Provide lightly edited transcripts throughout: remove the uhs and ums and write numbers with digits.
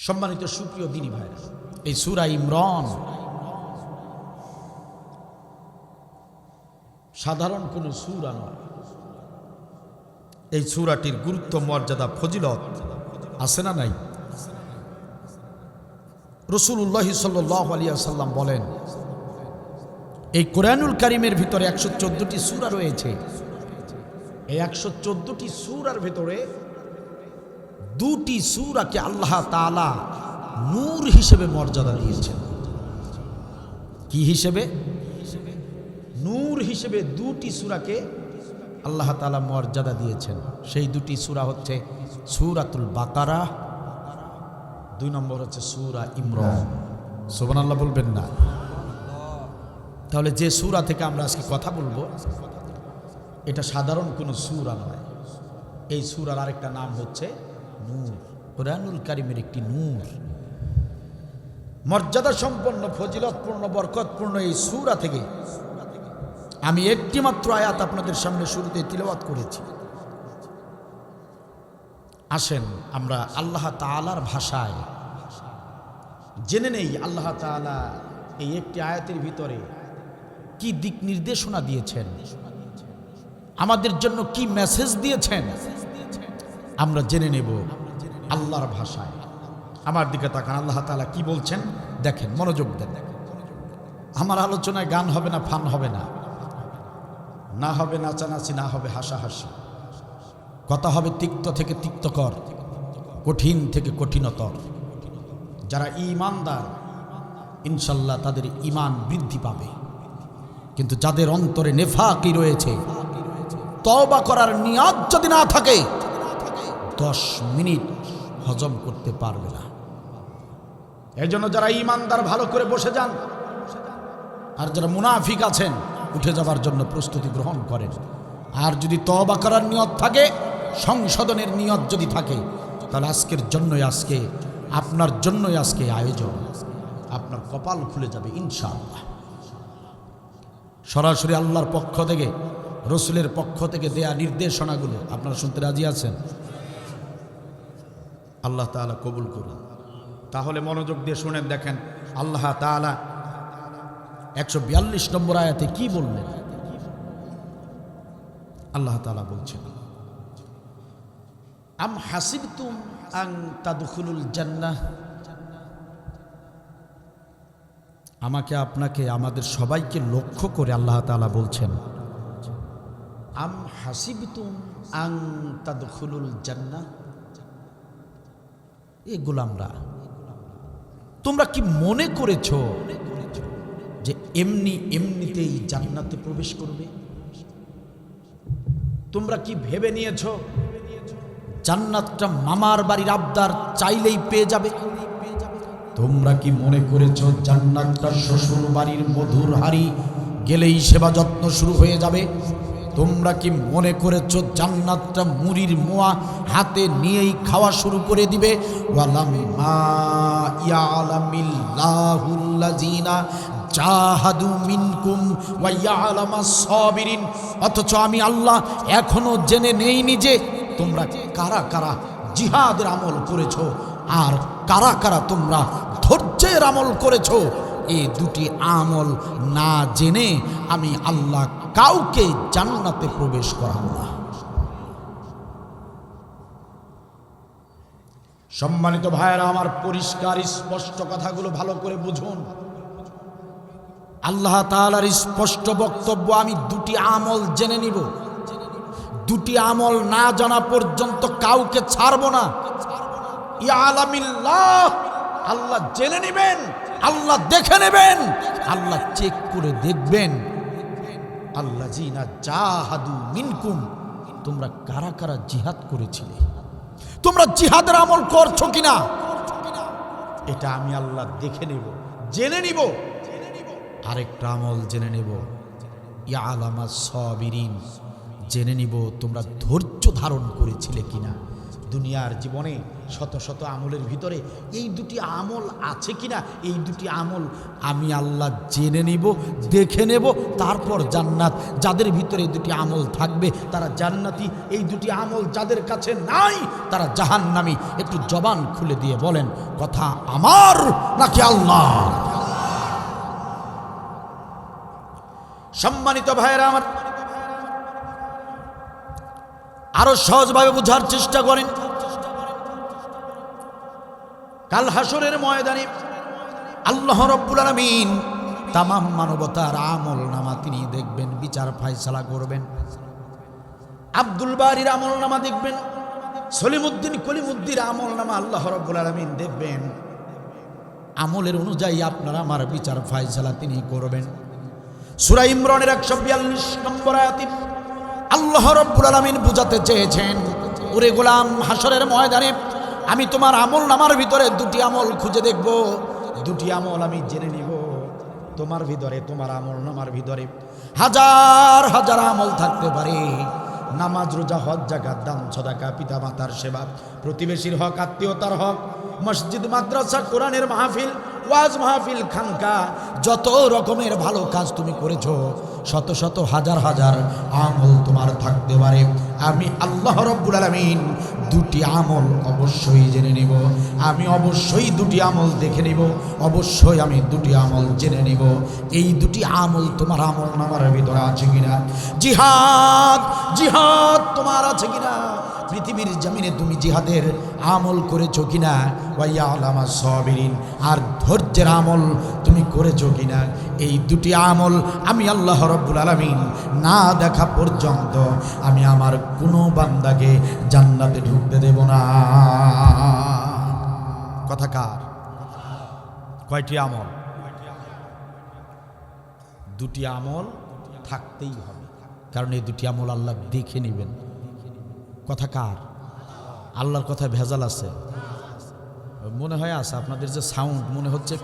সম্মানিত সুপ্রিয় দিনী ভাইরা, এই সূরা ইমরান সাধারণ কোনো সূরা নয়। এই সূরাটির গুরুত্ব, মর্যাদা, ফজিলত আছে না নাই? রাসূলুল্লাহ সাল্লাল্লাহু আলাইহি ওয়াসাল্লাম বলেন, এই কোরআনুল কারীমের ভিতরে 114টি সূরা রয়েছে। এই 114টি সূরার ভিতরে দুটি সূরাকে আল্লাহ তাআলা নূর হিসেবে মর্যাদা দিয়েছেন। কি হিসেবে? নূর হিসেবে দুটি সূরাকে আল্লাহ তাআলা মর্যাদা দিয়েছেন। সেই দুটি সূরা হচ্ছে সূরাতুল বাকারা, 2 নম্বর হচ্ছে সূরা ইমরান। সুবহানাল্লাহ বলবেন না? তাহলে যে সূরা থেকে আমরা আজকে কথা বলবো, এটা সাধারণ কোনো সূরা নয়। এই সূরার আরেকটা নাম হচ্ছে নূর। কোরআনুল কারীমের একটি নূর। মর্যাদা সম্পন্ন, ফজিলতপূর্ণ, বরকতপূর্ণ এই সূরা থেকে আমি একটি মাত্র আয়াত আপনাদের সামনে শুরুতে তিলাওয়াত করেছি। আসেন আমরা আল্লাহ তাআলার ভাষায় জেনে নেই আল্লাহ তাআলা এই একটি আয়াতের ভিতরে কি দিক নির্দেশনা দিয়েছেন, আমাদের জন্য কি মেসেজ দিয়েছেন, আমরা জেনে নেব আল্লাহর ভাষায়। আমার দিকে তাকান, আল্লাহ তাআলা কি বলছেন দেখেন, মনোযোগ দেন। আমার আলোচনায় গান হবে না, ফান হবে না, না হবে নাচানাচি, না হবে হাসাহাসি। কথা হবে তিক্ত থেকে তিক্তকর, কঠিন থেকে কঠিনতর। যারা ঈমানদার ইনশাল্লাহ তাদের ঈমান বৃদ্ধি পাবে, কিন্তু যাদের অন্তরে নেফাকি রয়েছে, তওবা করার নিয়ত যদি না থাকে 10 মিনিট হজম করতে পারবে না। এই জন্য যারা ঈমানদার ভালো করে বসে যান, আর যারা মুনাফিক আছেন উঠে যাবার জন্য প্রস্তুতি গ্রহণ করেন। আর যদি তওবা করার নিয়ত থাকে, সংশোধনের নিয়ত যদি থাকে, তাহলে আজকের জন্যই আজকে আপনার জন্যই আজকে আয়োজন। আপনার কপাল খুলে যাবে ইনশাআল্লাহ। সরাসরি আল্লাহর পক্ষ থেকে, রসুলের পক্ষ থেকে দেয়া নির্দেশনাগুলো আপনারা শুনতে রাজি আছেন? আল্লাহ তাআলা কবুল করুন। তাহলে মনোযোগ দিয়ে শুনেন, দেখেন আল্লাহ তাআলা 142 নম্বর আয়াতে কি বললেন। আল্লাহ তাআলা বলছেন, আম হাসিবতুম আন তাদখুলুল জান্নাহ। আমাকে, আপনাকে, আমাদের সবাইকে লক্ষ্য করে আল্লাহ তাআলা বলছেন, আম হাসিবতুম আন তাদখুলুল জান্নাহ। এ গোলামরা, তোমরা কি মনে করেছো যে এমনিতেই জান্নাতে প্রবেশ করবে? তোমরা কি ভেবে নিয়েছো জান্নাতটা মামার বাড়ির আবদার, চাইলেই পেয়ে যাবে? তোমরা কি মনে করেছো জান্নাতটা শ্বশুর বাড়ির মধুর হাড়ি, গেলেই সেবা যত্ন শুরু হয়ে যাবে? তোমরা কি মনে করেছো জান্নাতটা মুড়ির মোয়া হাতে নিয়েই খাওয়া শুরু করে দিবে? ওয়ালাম্মা ইয়ালামিল্লাহুল্লাযিনা জাহাদু মিনকুম ওয়া ইয়ালামাস সাবিরিন। অথচ আমি আল্লাহ এখনো জেনে নেইনি যে তোমরা কারা কারা জিহাদের আমল করেছো আর কারা কারা তোমরা ধৈর্যের আমল করেছো। এই দুটি আমল না জেনে আমি আল্লাহ কাউকে জান্নাতে প্রবেশ করাবো না। সম্মানিত ভাইয়েরা আমার, পরিষ্কার স্পষ্ট কথাগুলো ভালো করে বুঝুন। আল্লাহ তাআলার স্পষ্ট বক্তব্য, আমি দুটি আমল জেনে নিব। দুটি আমল না জানা পর্যন্ত কাউকে ছাড়বো না। ইয়ালামিল্লাহ, আল্লাহ জেনে নেবেন, আল্লাহ দেখে নেবেন, আল্লাহ চেক করে দেখবেন। আল্লাযিনা জাহাদু মিনকুম, তোমরা কারা কারা জিহাদ করেছিলে, তোমরা জিহাদের আমল করছো কিনা, এটা আমি আল্লাহ দেখে নেব, জেনে নিব। আরেকটা আমল জেনে নেব, ইয়ালামাস সাবিরিন, জেনে নিব তোমরা ধৈর্য ধারণ করেছিলে কিনা। দুনিয়ার জীবনে শত শত আমলের ভিতরে এই দুটি আমল আছে কিনা, এই দুটি আমল আমি আল্লাহ জেনে নিব, দেখে নেব, তারপর জান্নাত। যাদের ভিতরে এই দুটি আমল থাকবে তারা জান্নাতি, এই দুটি আমল যাদের কাছে নাই তারা জাহান্নামী। একটু জবান খুলে দিয়ে বলেন, কথা আমার নাকি আল্লাহ? সম্মানিত ভাইয়েরা আমার, আরো সহজভাবে বুঝার চেষ্টা করেন। কাল হাসরের ময়দানে আল্লাহ রাব্বুল আলামিন তামাম মানবতার আমল নামা তিনি দেখবেন, বিচার ফায়সালা করবেন। আব্দুল বারীর আমল নামা দেখবেন, সলিমুদ্দিন কলিমুদ্দির আমল নামা আল্লাহ রাব্বুল আলামিন দেখবেন। আমলের অনুযায়ী আপনার আমার বিচার ফায়সালা তিনি করবেন। সূরা ইমরানের 142 নম্বর আয়াতে আল্লাহ রাব্বুল আলামিন বুঝাতে চেয়েছেন, ওরে গোলাম, হাসরের ময়দানে আমি তোমার আমল নামার ভিতরে দুটি আমল খুঁজে দেখব, দুটি আমল আমি জেনে নিব। তোমার ভিতরে, তোমার আমল নামার ভিতরে হাজার হাজার আমল থাকতে পারে। নামাজ, রোজা, হজ, যাকাত, দান, সাদাকা, পিতা মাতার সেবা, প্রতিবেশীর হক, আত্মীয়তার হক, মসজিদ, মাদ্রাসা, কোরআনের মাহফিল, ওয়াজ মাহফিল, খানকা, যত রকমের ভালো কাজ তুমি করেছো, শত শত হাজার হাজার আমল তোমার থাকতে পারে। আমি আল্লাহ রাব্বুল আলামিন দুটি আমল অবশ্যই জেনে নিব, আমি অবশ্যই দুটি আমল দেখে নিব, অবশ্যই আমি দুটি আমল জেনে নিব। এই দুটি আমল তোমার আমল নামার ভিতরে আছে কিনা? জিহাদ, জিহাদ তোমার আছে কিনা? পৃথিবীর জমিনে তুমি জিহাদের আমল করেছো কিনা? ওয়া আলামা সাবিরিন, আর ধৈর্যের আমল তুমি করেছো কিনা? এই দুটি আমল আমি আল্লাহ রাব্বুল আলামিন না দেখা পর্যন্ত আমি আমার কোনো বান্দাকে জান্নাতে ঢুকতে দেব না। কথা কার? কয়টি আমল? দুটি আমল থাকতেই হবে, কারণ এই দুটি আমল আল্লাহ দেখে নেবেন। কথা কার? আল্লাহর কথা ভেজাল আছে মনে হয়? আছে আপনাদের যে সাউন্ড মনে হচ্ছে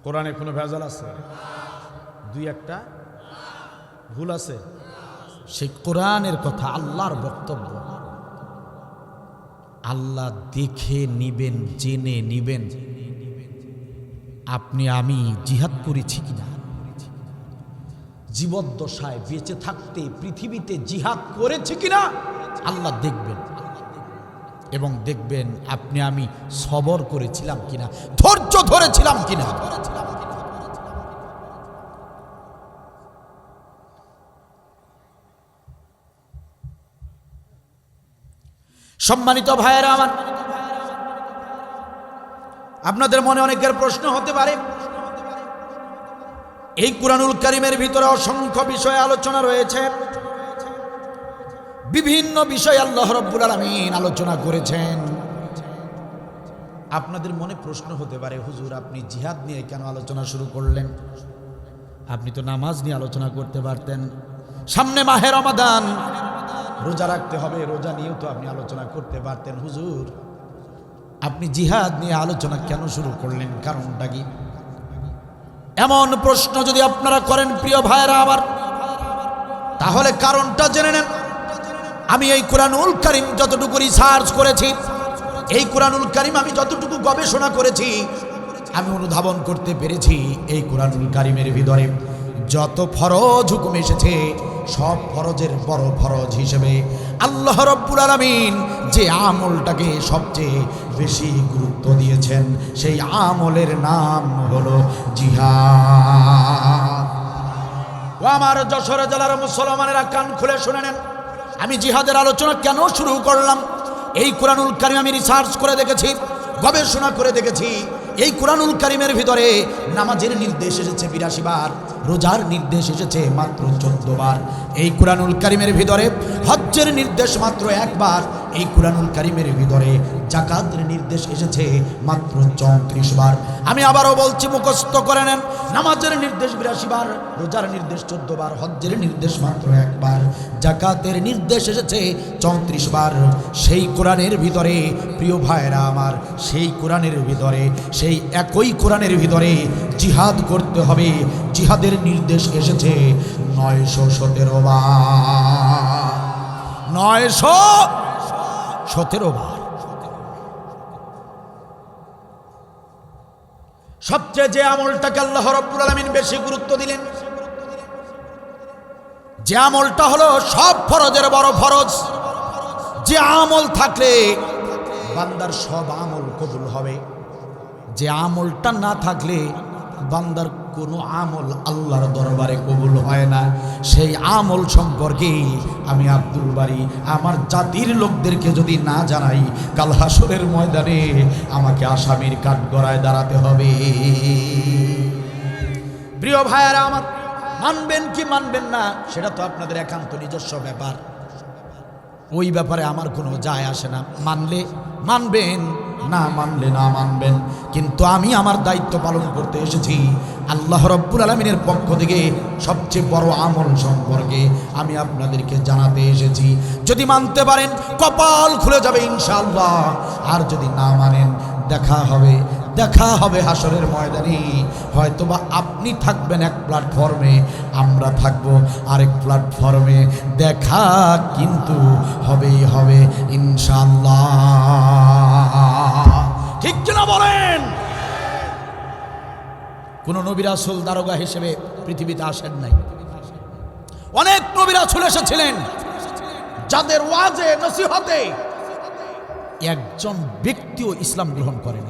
কোরআনে কোনো ভেজাল আছে? দুই একটা ভুল আছে। সেই কোরআনের কথা, আল্লাহর বক্তব্য আল্লাহ দেখে নিবেন, জেনে নিবেন আপনি আমি জিহাদ করেছি কিনা, জীবদ্দশায় বেঁচে থাকতে পৃথিবীতে জিহাদ করেছে কিনা আল্লাহ দেখবেন, এবং দেখবেন আপনি আমি সবর করেছিলাম কিনা, ধৈর্য ধরেছিলাম কিনা। সম্মানিত ভাইয়েরা আমার, আপনাদের মনে অনেকের প্রশ্ন হতে পারে, এই কুরআনুল কারীমের ভিতরে অসংখ্য বিষয় আলোচনা রয়েছে, বিভিন্ন বিষয় আল্লাহ রাব্বুল আলামিন আলোচনা করেছেন। আপনাদের মনে প্রশ্ন হতে পারে, হুজুর আপনি জিহাদ নিয়ে কেন আলোচনা শুরু করলেন? আপনি তো নামাজ নিয়ে আলোচনা করতে পারতেন। সামনে মাহে রমাদান, রোজা রাখতে হবে, রোজা নিয়েও তো আপনি আলোচনা করতে পারতেন। হুজুর আপনি জিহাদ নিয়ে আলোচনা কেন শুরু করলেন, কারণটা কি? এমন প্রশ্ন যদি আপনারা করেন প্রিয় ভাইরা আমার, তাহলে কারণটা জেনে নেন। আমি এই কুরআনুল কারীম যতটুকু রিসার্চ করেছি, এই কুরআনুল কারীম আমি যতটুকু গবেষণা করেছি, আমি অনুধাবন করতে পেরেছি এই কুরআনুল কারীমের ভিতরে যত ফরজ হুকুম এসেছে, সব ফরজের বড় ফরজ হিসেবে আল্লাহ রাব্বুল আলামিন যে আমলটাকে সবচেয়ে বেশি গুরুত্ব দিয়েছেন, সেই আমলের নাম হলো জিহাদ। ও আমার যশোর জেলার মুসলমানেরা, কান খুলে শুনে নেন, আমি জিহাদের আলোচনা কেন শুরু করলাম। এই কুরআনুল কারীম আমি রিসার্চ করে দেখেছি, গবেষণা করে দেখেছি। এই কুরআনুল কারীমের ভিতরে নামাজের নির্দেশ এসেছে 82 বার, রোজার নির্দেশ এসেছে মাত্র 14 বার। এই কুরআনুল কারীমের ভিতরে হজ্জের নির্দেশ মাত্র 1 বার। এই কুরআনুল কারীমের ভিতরে যাকাতের নির্দেশ এসেছে মাত্র 34 বার। আমি আবারও বলছি, মুখস্থ করে নেন, নামাজের নির্দেশ 82 বার, রোজার নির্দেশ 14 বার, হজ্জের নির্দেশ মাত্র 1 বার, যাকাতের নির্দেশ এসেছে 34 বার। সেই কোরআনের ভিতরে প্রিয় ভাইরা আমার, সেই কোরআনের ভিতরে, সেই একই কোরআনের ভিতরে জিহাদ করতে হবে, জিহাদের নির্দেশ এসেছে 917 বার। 917 বার। সবচেয়ে যে আমলটাকে আল্লাহ রাব্বুল আলামিন বেশি গুরুত্ব দিলেন, যে আমলটা হলো সব ফরজের বড় ফরজ, যে আমল থাকলে বান্দার সব আমল কবুল হবে, যে আমলটা না থাকলে বান্দার কোনো আমল আল্লাহর দরবারে কবুল হয় না, সেই আমল সম্পর্কে আমি আব্দুল বারী আমার জাতির লোকদেরকে যদি না জানাই, কাল হাসরের ময়দানে আমাকে আসামির কাঠগড়ায় দাঁড়াতে হবে। প্রিয় ভাইয়ারা আমার, মানবেন কি মানবেন না সেটা তো আপনাদের একান্ত নিজস্ব ব্যাপার, ওই ব্যাপারে আমার কোনো যায় আসে না। মানলে মানবেন, না মানলে না মানবেন, কিন্তু আমি আমার দায়িত্ব পালন করতে এসেছি। আল্লাহ রাব্বুল আলামিনের পক্ষ থেকে সবচেয়ে বড় আমল সম্পর্কে আমি আপনাদেরকে জানাতে এসেছি। যদি মানতে পারেন কপাল খুলে যাবে ইনশাআল্লাহ, আর যদি না মানেন দেখা হবে হাসরের ময়দানে। হয়তোবা আপনি থাকবেন এক প্ল্যাটফর্মে, আমরা থাকবো আরেক প্ল্যাটফর্মে, দেখা কিন্তু হবে ইনশাআল্লাহ। ঠিক কিনা বলেন? কোন নবী রাসূল দারোগা হিসেবে পৃথিবীতে আসেন নাই। অনেক নবী রাসূল এসেছিলেন যাদের ওয়াজে নসিহতে একজন ব্যক্তিও ইসলাম গ্রহণ করেন।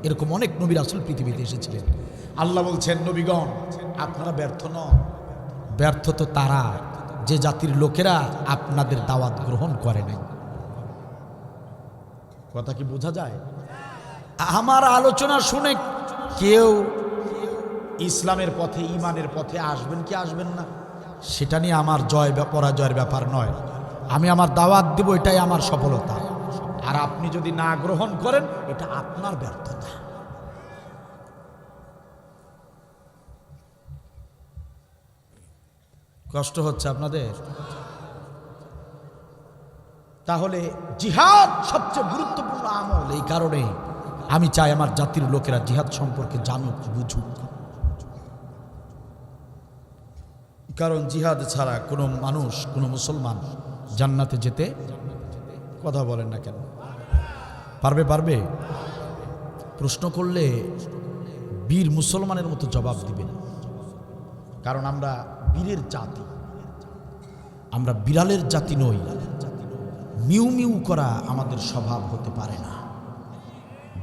এরকম অনেক নবী রাসূল পৃথিবীতে এসেছিলেন। আল্লাহ বলছেন, নবীগণ আপনারা ব্যর্থ নন, ব্যর্থ তো তারা যে জাতির লোকেরা আপনাদের দাওয়াত গ্রহণ করে নাই। কথা কি বোঝা যায়? আমার আলোচনা শুনে কেউ ইসলামের পথে, ঈমানের পথে আসবেন কি আসবেন না সেটা নিয়ে আমার জয় বা পরাজয়ের ব্যাপার নয়। আমি আমার দাওয়াত দিব, এটাই আমার সফলতা। আর আপনি যদি না গ্রহণ করেন, এটা আপনার ব্যর্থতা। কষ্ট হচ্ছে আপনাদের? তাহলে জিহাদ সবচেয়ে গুরুত্বপূর্ণ আমল। এই কারণে আমি চাই আমার জাতির লোকেরা জিহাদ সম্পর্কে জানুক, বুঝুক। কারণ জিহাদ ছাড়া কোনো মানুষ, কোনো মুসলমান জান্নাতে যেতে, কথা বলেন না কেন, পারবে? প্রশ্ন করলে বীর মুসলমানের মতো জবাব দিবেন। কারণ আমরা বীরের জাতি, আমরা বিড়ালের জাতি নই। মিউ মিউ করা আমাদের স্বভাব হতে পারে না।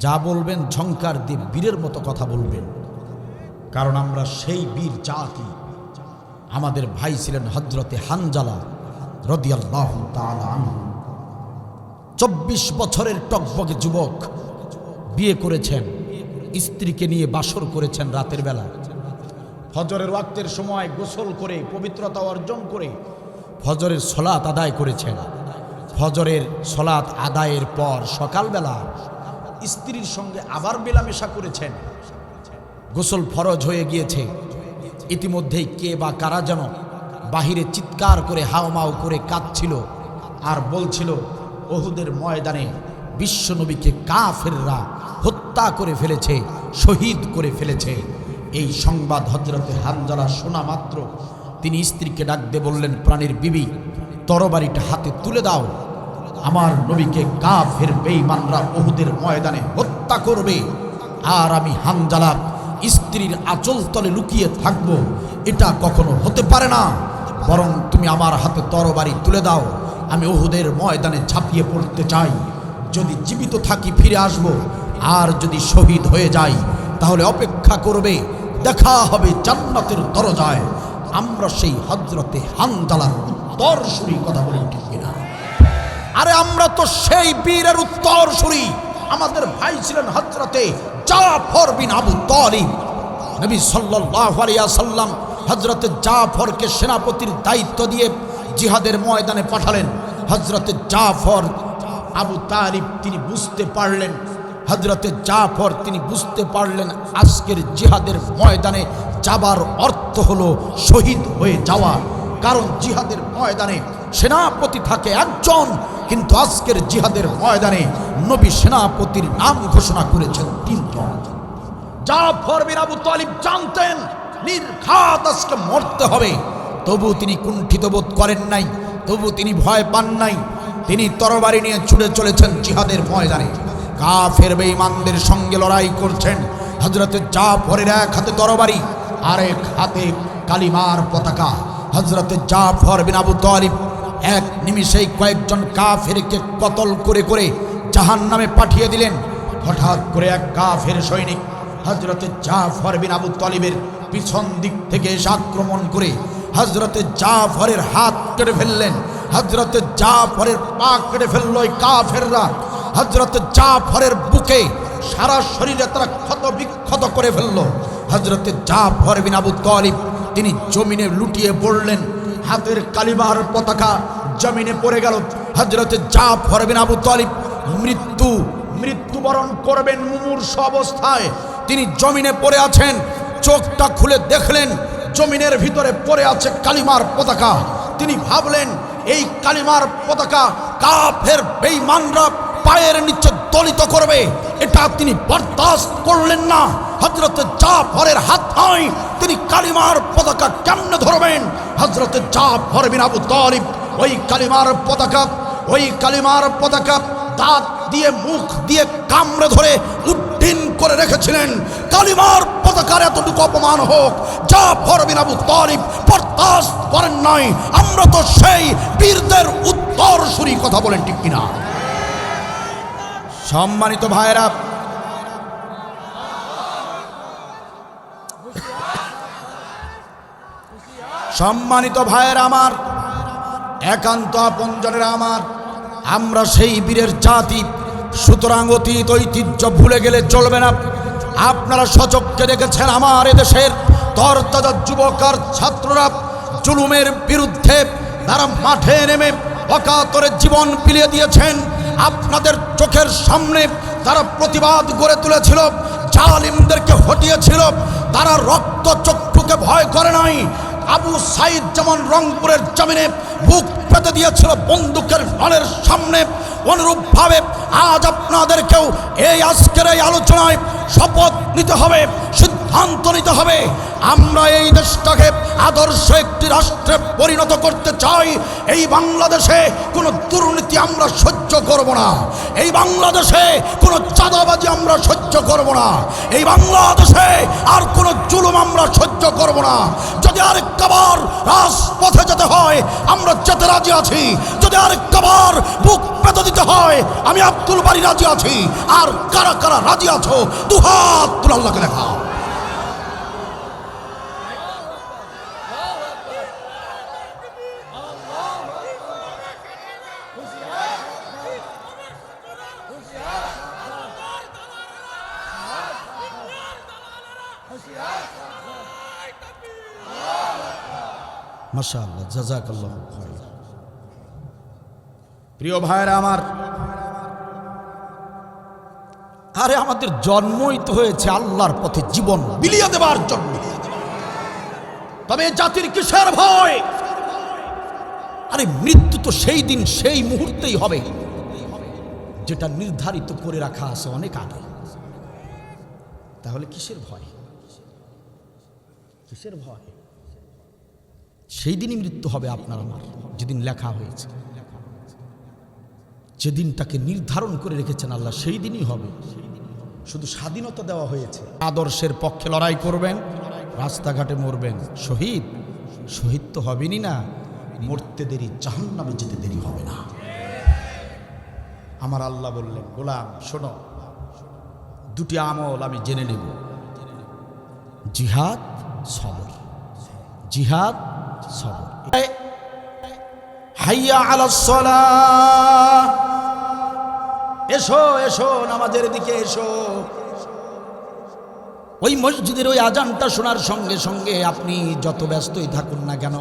যা বলবেন ঝংকার দিয়ে বীরের মতো কথা বলবেন, কারণ আমরা সেই বীর জাতি। আমাদের ভাই ছিলেন হযরতে হানজালা রাদিয়াল্লাহু তাআলা আনহু। 24 বছরের টকবকে যুবক, বিয়ে করেছেন, স্ত্রীকে নিয়ে বাসর করেছেন রাতের বেলা। ফজরের ওয়াক্তের সময় গোসল করে পবিত্রতা অর্জন করে ফজরের সালাত আদায় করেছেন। ফজরের সালাত আদায়ের পর সকালবেলা স্ত্রীর সঙ্গে আবার মেলামেশা করেছেন। গোসল ফরজ হয়ে গিয়েছে। ইতিমধ্যেই কে বা কারা যেন বাহিরে চিৎকার করে হাওমাও করে কাঁদছিল আর বলছিল, উহুদের ময়দানে বিশ্বনবীকে কাফেররা হত্যা করে ফেলেছে, শহীদ করে ফেলেছে। এই সংবাদ হযরতে হানজালা শোনা মাত্র তিনি স্ত্রীকে ডাক দিয়ে বললেন, প্রাণের বিবি, তরবারিটা হাতে তুলে দাও। আমার নবীকে কাফের বেঈমানরা উহুদের ময়দানে হত্যা করবে, আর আমি হানজালা স্ত্রীর আঁচল তলে লুকিয়ে থাকবো, এটা কখনো হতে পারে না। বরং তুমি আমার হাতে তরবারি তুলে দাও, আমি উহুদের ময়দানে ঝাঁপিয়ে পড়তে চাই। যদি জীবিত থাকি ফিরে আসব, আর যদি শহীদ হয়ে যাই তাহলে অপেক্ষা করবে, দেখা হবে জান্নাতের দরজায়। আমরা সেই হযরতে হানজালার উত্তরসূরি, কথা বলি ঠিক কিনা? আরে আমরা তো সেই বীরের উত্তরসূরি। আমাদের ভাই ছিলেন হযরতে জাফর বিন আবু তালিব। নবী সাল্লাল্লাহু আলাইহি ওয়াসাল্লাম হযরতে জাফরকে সেনাপতির দায়িত্ব দিয়ে জিহাদের ময়দানে পাঠালেন। হযরতে জাফর, আবু তালিব তিনি বুঝতে পারলেন, হযরতে জাফর তিনি বুঝতে পারলেন আজকের জিহাদের ময়দানে যাবার অর্থ হলো শহীদ হয়ে যাওয়া। কারণ জিহাদের ময়দানে সেনাপতি থাকে একজন, কিন্তু আজকের জিহাদের ময়দানে নবী সেনাপতির নাম ঘোষণা করেছেন 3 জন। জাফর বিন আবু তালিব জানতেন নির্ঘাত আজকে মরতে হবে, তবু তিনি কুণ্ঠিত বোধ করেন নাই। তবু তিনি ভয় পান নাই। তিনি তরবারি নিয়ে ছুটে চলেছেন জিহাদের ময়দানে, কাফের বেঈমানদের সঙ্গে লড়াই করছেন। হযরতে জাফরের এক হাতে তরবারি, আরেক হাতে কালিমার পতাকা। হযরতে জাফর বিন আবু তালিব এক নিমিষেই কয়েকজন কাফেরকে কতল করে করে জাহান্নামে পাঠিয়ে দিলেন। হঠাৎ করে এক কাফের সৈনিক হযরতে জাফর বিন আবু তালিবের পিছন দিক থেকে এসে আক্রমণ করে হযরতে জাফরের হাত কেটে ফেললেন। হযরতে জাফরের পা কেটে ফেলল ওই কাফেররা। হযরতে জাফরের বুকে সারা শরীরে তারা ক্ষত বিক্ষত করে ফেলল। হযরতে জাফর বিন আবু তালিব তিনি জমিনে লুটিয়ে পড়লেন, হাতের কালিমার পতাকা জমিনে পড়ে গেল। হযরতে জাফর বিন আবু তালিব মৃত্যুবরণ করবেন মুমূর্ষ অবস্থায়। তিনি জমিনে পড়ে আছেন, চোখটা খুলে দেখলেন জমিনের ভিতরে পড়ে আছে কালিমার পতাকা। তিনি ভাবলেন এই কালিমার পতাকা কাফের বেঈমানরা পায়ের নিচে দলিত করবে, এটা তিনি বরদাস্ত করলেন না। হযরতে জাফরের হাত নাই, তিনি কালিমার পতাকা কেমনে ধরবেন? হযরতে জাফর বিন আবু তালিব ওই কালিমার পতাকা দাঁত দিয়ে মুখ দিয়ে কামড়ে ধরে উড্ডীন করে রেখেছিলেন। কালিমার পতাকার এতটুকু অপমান হোক জাফর বিন আবু তালিব বরদাস্ত করেন নাই। আমরা তো সেই বীরদের উত্তরসূরি, কথা বলেন ঠিক কিনা? সম্মানিত ভাইরা, আমার একান্ত আপনজনেরা আমার, আমরা সেই বীরের জাতি। সুতরাং অতীত ঐতিহ্য ভুলে গেলে চলবে না। আপনারা সচক্ষে দেখেছেন আমার এদেশের তরতাজা যুবক আর ছাত্ররা জুলুমের বিরুদ্ধে তারা মাঠে নেমে অকাতরে জীবন বিলিয়ে দিয়েছেন। আপনাদের চোখের সামনে তারা প্রতিবাদ গড়ে তুলেছিল, জালিমদেরকে হটিয়েছিল। তারা রক্ত চক্ষুকে ভয় করে নাই। আবু সাইদ যেমন রংপুরের জমিনে বুক পেতে দিয়েছিল বন্দুকের ঢালের সামনে, অনুরূপভাবে আজ আপনাদেরকেও এই আজকের এই আলোচনায় শপথ নিতে হবে, সিদ্ধান্ত নিতে হবে। আমরা এই দেশটাকে আদর্শ একটি রাষ্ট্রে পরিণত করতে চাই। এই বাংলাদেশে কোনো দুর্নীতি আমরা সহ্য করব না। এই বাংলাদেশে কোনো চাঁদাবাজি আমরা সহ্য করব না। এই বাংলাদেশে আর কোনো জুলুম আমরা সহ্য করব না। যদি আরেকবার রাজপথে যেতে হয় আমরা যেতে রাজি আছি। যদি আরেকবার বুক পেতে দিতে হয় আমি আব্দুল বারী রাজি আছি। আর কারা কারা রাজি আছো দুহাত তুলে আল্লাহকে দেখাও। মাশাআল্লাহ, জাযাকাল্লাহু খায়র। প্রিয় ভাইরা আমার, আরে আমাদের জন্মই তো হয়েছে আল্লাহর পথে জীবন বিলিয়ে দেবার জন্য। তবে জাতির কিসের ভয়? আরে মৃত্যু তো সেই দিন সেই মুহূর্তেই হবে যেটা নির্ধারিত করে রাখা আছে অনেক আগে। তাহলে কিসের ভয়? কিসের ভয়? সেই দিনই মৃত্যু হবে আপনার আমার, যেদিন লেখা হয়েছে, যেদিনটাকে নির্ধারণ করে রেখেছেন আল্লাহ, সেই দিনই হবে। শুধু স্বাধীনতা দেওয়া হয়েছে, আদর্শের পক্ষে লড়াই করবেন, রাস্তাঘাটে মরবেন। শহীদ তো হবেনই না, মরতে দেরি, জাহান্নামে যেতে দেরি হবে না। আমার আল্লাহ বললেন, গোলাম শোনো, দুটি আমল আমি জেনে নেব, জিহাদ, সবর। জিহাদ, সবর। হাইয়া আলাস সালাহ, এসো এসো নামাজের দিকে এসো। ওই মসজিদের ওই আজানটা শোনার সঙ্গে সঙ্গে আপনি যত ব্যস্তই থাকুন না কেন,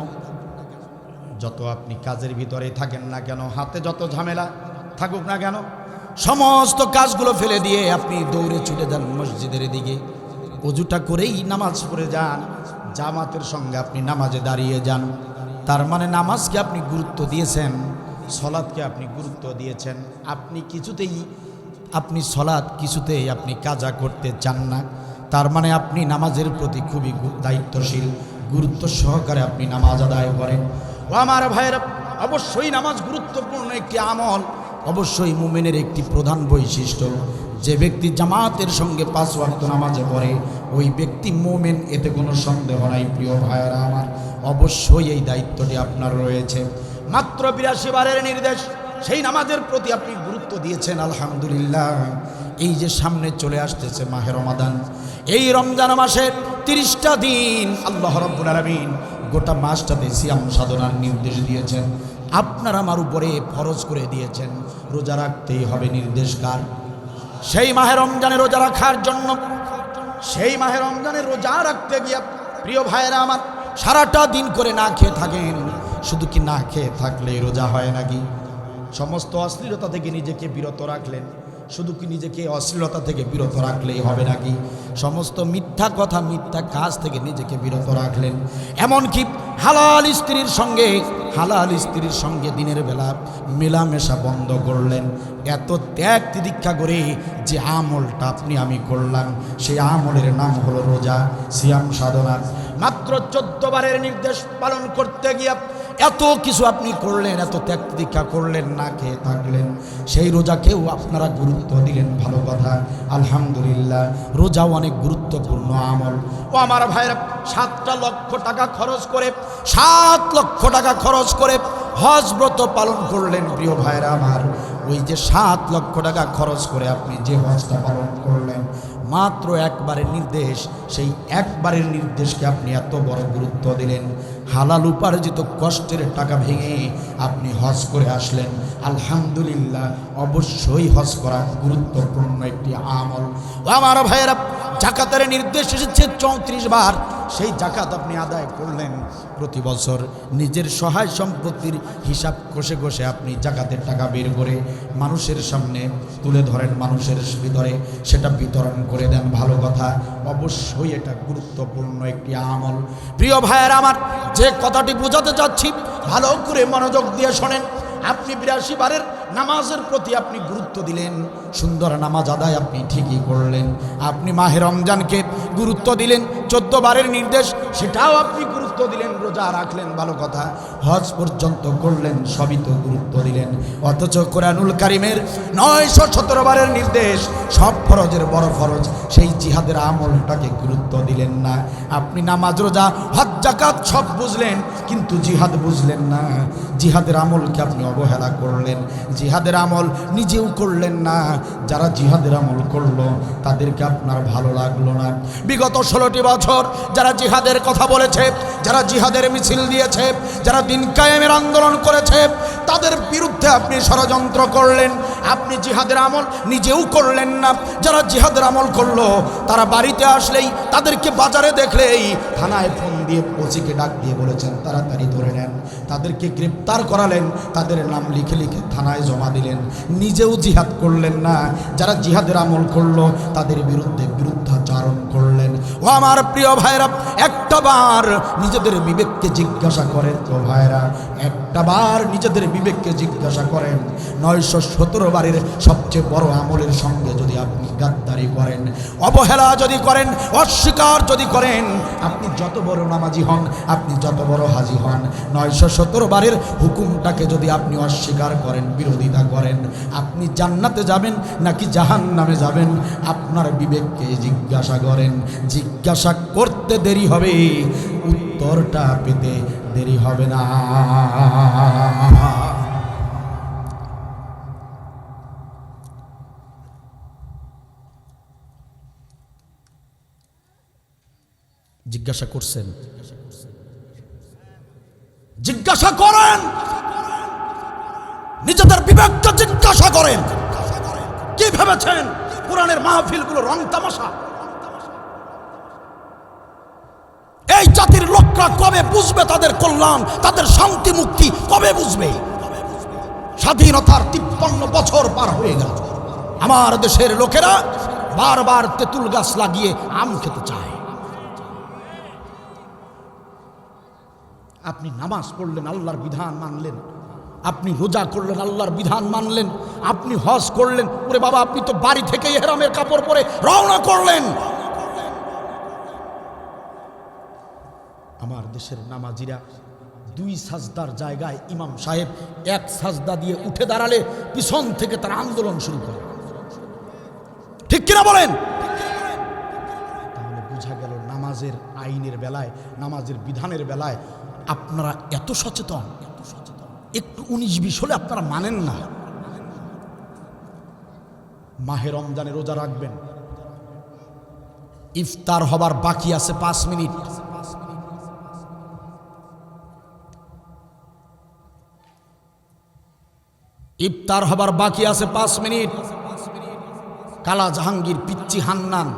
যত আপনি কাজের ভিতরে থাকেন না কেন, হাতে যত ঝামেলা থাকুক না কেন, সমস্ত কাজগুলো ফেলে দিয়ে আপনি দৌড়ে ছুটে যান মসজিদের দিকে। ওযুটা করেই নামাজ পড়ে যান, জামাতের সঙ্গে আপনি নামাজে দাঁড়িয়ে যান। তার মানে নামাজকে আপনি গুরুত্ব দিয়েছেন, সলাৎকে আপনি গুরুত্ব দিয়েছেন। আপনি সলাৎ কিছুতেই আপনি কাজা করতে চান না। তার মানে আপনি নামাজের প্রতি খুবই দায়িত্বশীল, গুরুত্ব সহকারে আপনি নামাজ আদায় করেন। ও আমার ভাইয়েরা, অবশ্যই নামাজ গুরুত্বপূর্ণ একটি আমল, অবশ্যই মুমিনের একটি প্রধান বৈশিষ্ট্য। যে ব্যক্তি জামাতের সঙ্গে 5 ওয়াক্ত নামাজে পড়ে ওই ব্যক্তি মুমিন, এতে কোনো সন্দেহ নাই। প্রিয় ভাইয়েরা আমার, অবশ্যই এই দায়িত্বটি আপনার রয়েছে। মাত্র 82 বারের নির্দেশ, সেই নামাজের প্রতি আপনি গুরুত্ব দিয়েছেন, আলহামদুলিল্লাহ। এই যে সামনে চলে আসতেছে মাহে রমাদান, এই রমজান মাসের 30টা দিন আল্লাহ রাব্বুল আলামিন গোটা মাসটাতে সিয়াম সাধনার নির্দেশ দিয়েছেন। আপনার আমার উপরে ফরজ করে দিয়েছেন, রোজা রাখতেই হবে। নির্দেশ কার? সেই মাহে রমজানে রোজা রাখার জন্য। সেই মাহে রমজানে রোজা রাখতে গিয়ে প্রিয় ভাইয়েরা আমার, সারাটা দিন করে না খেয়ে থাকেন। শুধু কি না খেয়ে থাকলেই রোজা হয় নাকি? সমস্ত অশ্লীলতা থেকে নিজেকে বিরত রাখলেন, শুধু কি নিজেকে অশ্লীলতা থেকে বিরত রাখলেই হবে নাকি? সমস্ত মিথ্যা কথা, মিথ্যা কাজ থেকে নিজেকে বিরত রাখলেন। এমনকি হালাল স্ত্রীর সঙ্গে দিনের বেলা মেলামেশা বন্ধ করলেন। এত ত্যাগ তিদীক্ষা করে যে আমলটা আপনি আমি করলাম, সেই আমলের নাম হলো রোজা, সিয়াম সাধনা। মাত্র 14 বারের নির্দেশ পালন করতে গিয়ে এত কিছু আপনি করলেন, এত ত্যাগ তিদীক্ষা করলেন, না খেয়ে থাকলেন। সেই রোজাকেও আপনারা গুরুত্ব দিলেন, ভালো কথা, আলহামদুলিল্লাহ। রোজাও অনেক গুরুত্বপূর্ণ আমল। ও আমার ভাইরা, 7 লক্ষ টাকা খরচ করে, 7 লক্ষ টাকা খরচ করে হজ ব্রত পালন করলেন। প্রিয় ভাইরা আমার, ওই যে 7 লক্ষ টাকা খরচ করে আপনি যে হজটা পালন করলেন, মাত্র একবারের নির্দেশ, সেই একবারের নির্দেশকে আপনি এত বড় গুরুত্ব দিলেন। হালাল উপার্জিত কষ্টের টাকা ভেঙে আপনি হজ করে আসলেন, আলহামদুলিল্লাহ। অবশ্যই হজ করা গুরুত্বপূর্ণ একটি আমল। ও আমার ভাইয়েরা, জাকাতের নির্দেশ এসেছে 34 বার, সেই জাকাত আপনি আদায় করলেন। প্রতি বছর নিজের সহায় সম্পত্তির হিসাব কষে কষে আপনি জাকাতের টাকা বের করে মানুষের সামনে তুলে ধরেন, মানুষের ভিতরে সেটা বিতরণ করে দেন, ভালো কথা। অবশ্যই এটা গুরুত্বপূর্ণ একটি আমল। প্রিয় ভাইয়েরা আমার, যে কথাটি বোঝাতে চাচ্ছি ভালো করে মনোযোগ দিয়ে শোনেন। আপনি 82 বারের নামাজের প্রতি আপনি গুরুত্ব দিলেন, সুন্দর নামাজ আদায় আপনি ঠিকই করলেন। আপনি মাহে রমজানকে গুরুত্ব দিলেন, 14 বারের নির্দেশ সেটাও আপনি গুরুত্ব দিলেন, রোজা রাখলেন, ভালো কথা। হজ পর্যন্ত করলেন, সবই তো গুরুত্ব দিলেন। অথচ কোরআনুল কারিমের 917 বারের নির্দেশ, সব ফরজের বড় ফরজ সেই জিহাদের আমলটাকে গুরুত্ব দিলেন না। আপনি নামাজ, রোজা, হজ, যাকাত সব বুঝলেন, কিন্তু জিহাদ বুঝলেন না। জিহাদের আমলকে আপনি অবহেলা করলেন, জিহাদের আমল নিজেও করলেন না। যারা জিহাদের আমল করলো তাদেরকে আপনার ভালো লাগলো না। বিগত 16টি বছর যারা জিহাদের কথা বলেছে, যারা জিহাদের মিছিল দিয়েছে, যারা দিন কায়েমের আন্দোলন করেছে, তাদের বিরুদ্ধে আপনি ষড়যন্ত্র করলেন। আপনি জিহাদের আমল নিজেও করলেন না। যারা জিহাদের আমল করলো তারা বাড়িতে আসলেই, তাদেরকে বাজারে দেখলেই থানায় ফোন দিয়ে ওসিকে ডাক দিয়ে বলেছেন তাড়াতাড়ি ধরে নেন। তাদেরকে গ্রেপ্তার করালেন, তাদের নাম লিখে লিখে থানায় জমা দিলেন। নিজেও জিহাদ করলেন না। যারা জিহাদের আমল করলো তাদের বিরুদ্ধে বিরুদ্ধাচারণ করলেন। ও আমার প্রিয় ভাইরা, একটা বার নিজেদের বিবেককে জিজ্ঞাসা করেন তো ভাইরা, একটা বার নিজেদের বিবেককে জিজ্ঞাসা করেন। 917 বারের সবচেয়ে বড় আমলের সঙ্গে যদি আপনি গাদ্দারি করেন, অবহেলা যদি করেন, অস্বীকার যদি করেন, আপনি যত বড় নামাজি হন, আপনি যত বড় হাজি হন, 917 বারের হুকুমটাকে যদি আপনি অস্বীকার করেন, বিরোধিতা করেন, আপনি জান্নাতে যাবেন নাকি জাহান্নামে যাবেন? আপনার বিবেককে জিজ্ঞাসা করেন। জিজ্ঞাসা করতে দেরি হবে, উত্তরটা পেতে দেরি হবে না। জিজ্ঞাসা করছেন? জিজ্ঞাসা করেন, নিজেদের বিবেককে জিজ্ঞাসা করেন। কি ভেবেছেন কোরআনের মাহফিলগুলো রং তামাশা? এই জাতির লোকরা কবে বুঝবে তাদের কল্যাণ, তাদের শান্তি মুক্তি কবে বুঝবে? স্বাধীনতার 53 বছর পার হয়ে গেল, আমার দেশের লোকেরা বারবার তেঁতুল গাছ লাগিয়ে আম খেতে চায়। আপনি নামাজ পড়লেন, আল্লাহর বিধান মানলেন, আপনি রোজা করলেন, আল্লাহর বিধান মানলেন, আপনি হজ করলেন, ওরে বাবা আপনি তো বাড়ি থেকে ইহরামের কাপড় পরে রওনা করলেন। আমার দেশের নামাজিরা দুই সাজদার জায়গায় ইমাম সাহেব এক সাজদা দিয়ে উঠে দাঁড়ালে পিছন থেকে তার আন্দোলন শুরু করে। ঠিক কিনা বলেন? তাহলে বোঝা গেল নামাজের আইনের বেলায়, নামাজের বিধানের বেলায় আপনারা এত সচেতন, একটু 19-20 হলে আপনারা মানেন না। মাহে রমজানে রোজা রাখবেন, ইফতার হবার বাকি আছে 5 মিনিট। ইফতার হবার বাকি আছে 5 মিনিট। কালা জাহাঙ্গীর, পিচ্চি হান্নান,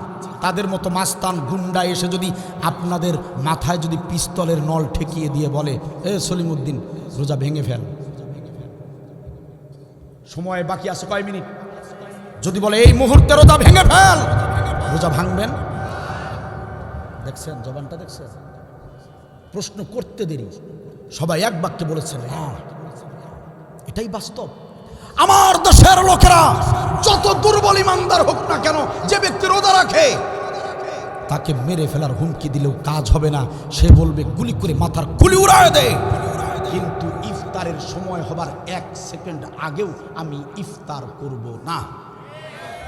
তাদের মতো মাস্তান গুন্ডা এসে যদি আপনাদের মাথায় যদি পিস্তলের নল ঠেকিয়ে দিয়ে বলে, এ সলিমউদ্দিন রোজা ভেঙে ফেল, সময় বাকি আছে কয় মিনিট, যদি বলে এই মুহূর্তে রোজা ভেঙে ফেল, রোজা ভাঙবেন? দেখছেন জবানটা, দেখছেন? প্রশ্ন করতে দেরি, সবাই এক বাক্যে বলেছেন হ্যাঁ। এটাই বাস্তব। আমার দেশের লোকেরা যত দুর্বল ইমানদার হোক না কেন, যে ব্যক্তি রোজা রাখে তাকে মেরে ফেলার হুমকি দিলেও কাজ হবে না। সে বলবে গুলি করে মাথার খুলি উড়ায় দে, কিন্তু ইফতারের সময় হবার 1 সেকেন্ড আগেও আমি ইফতার করব না।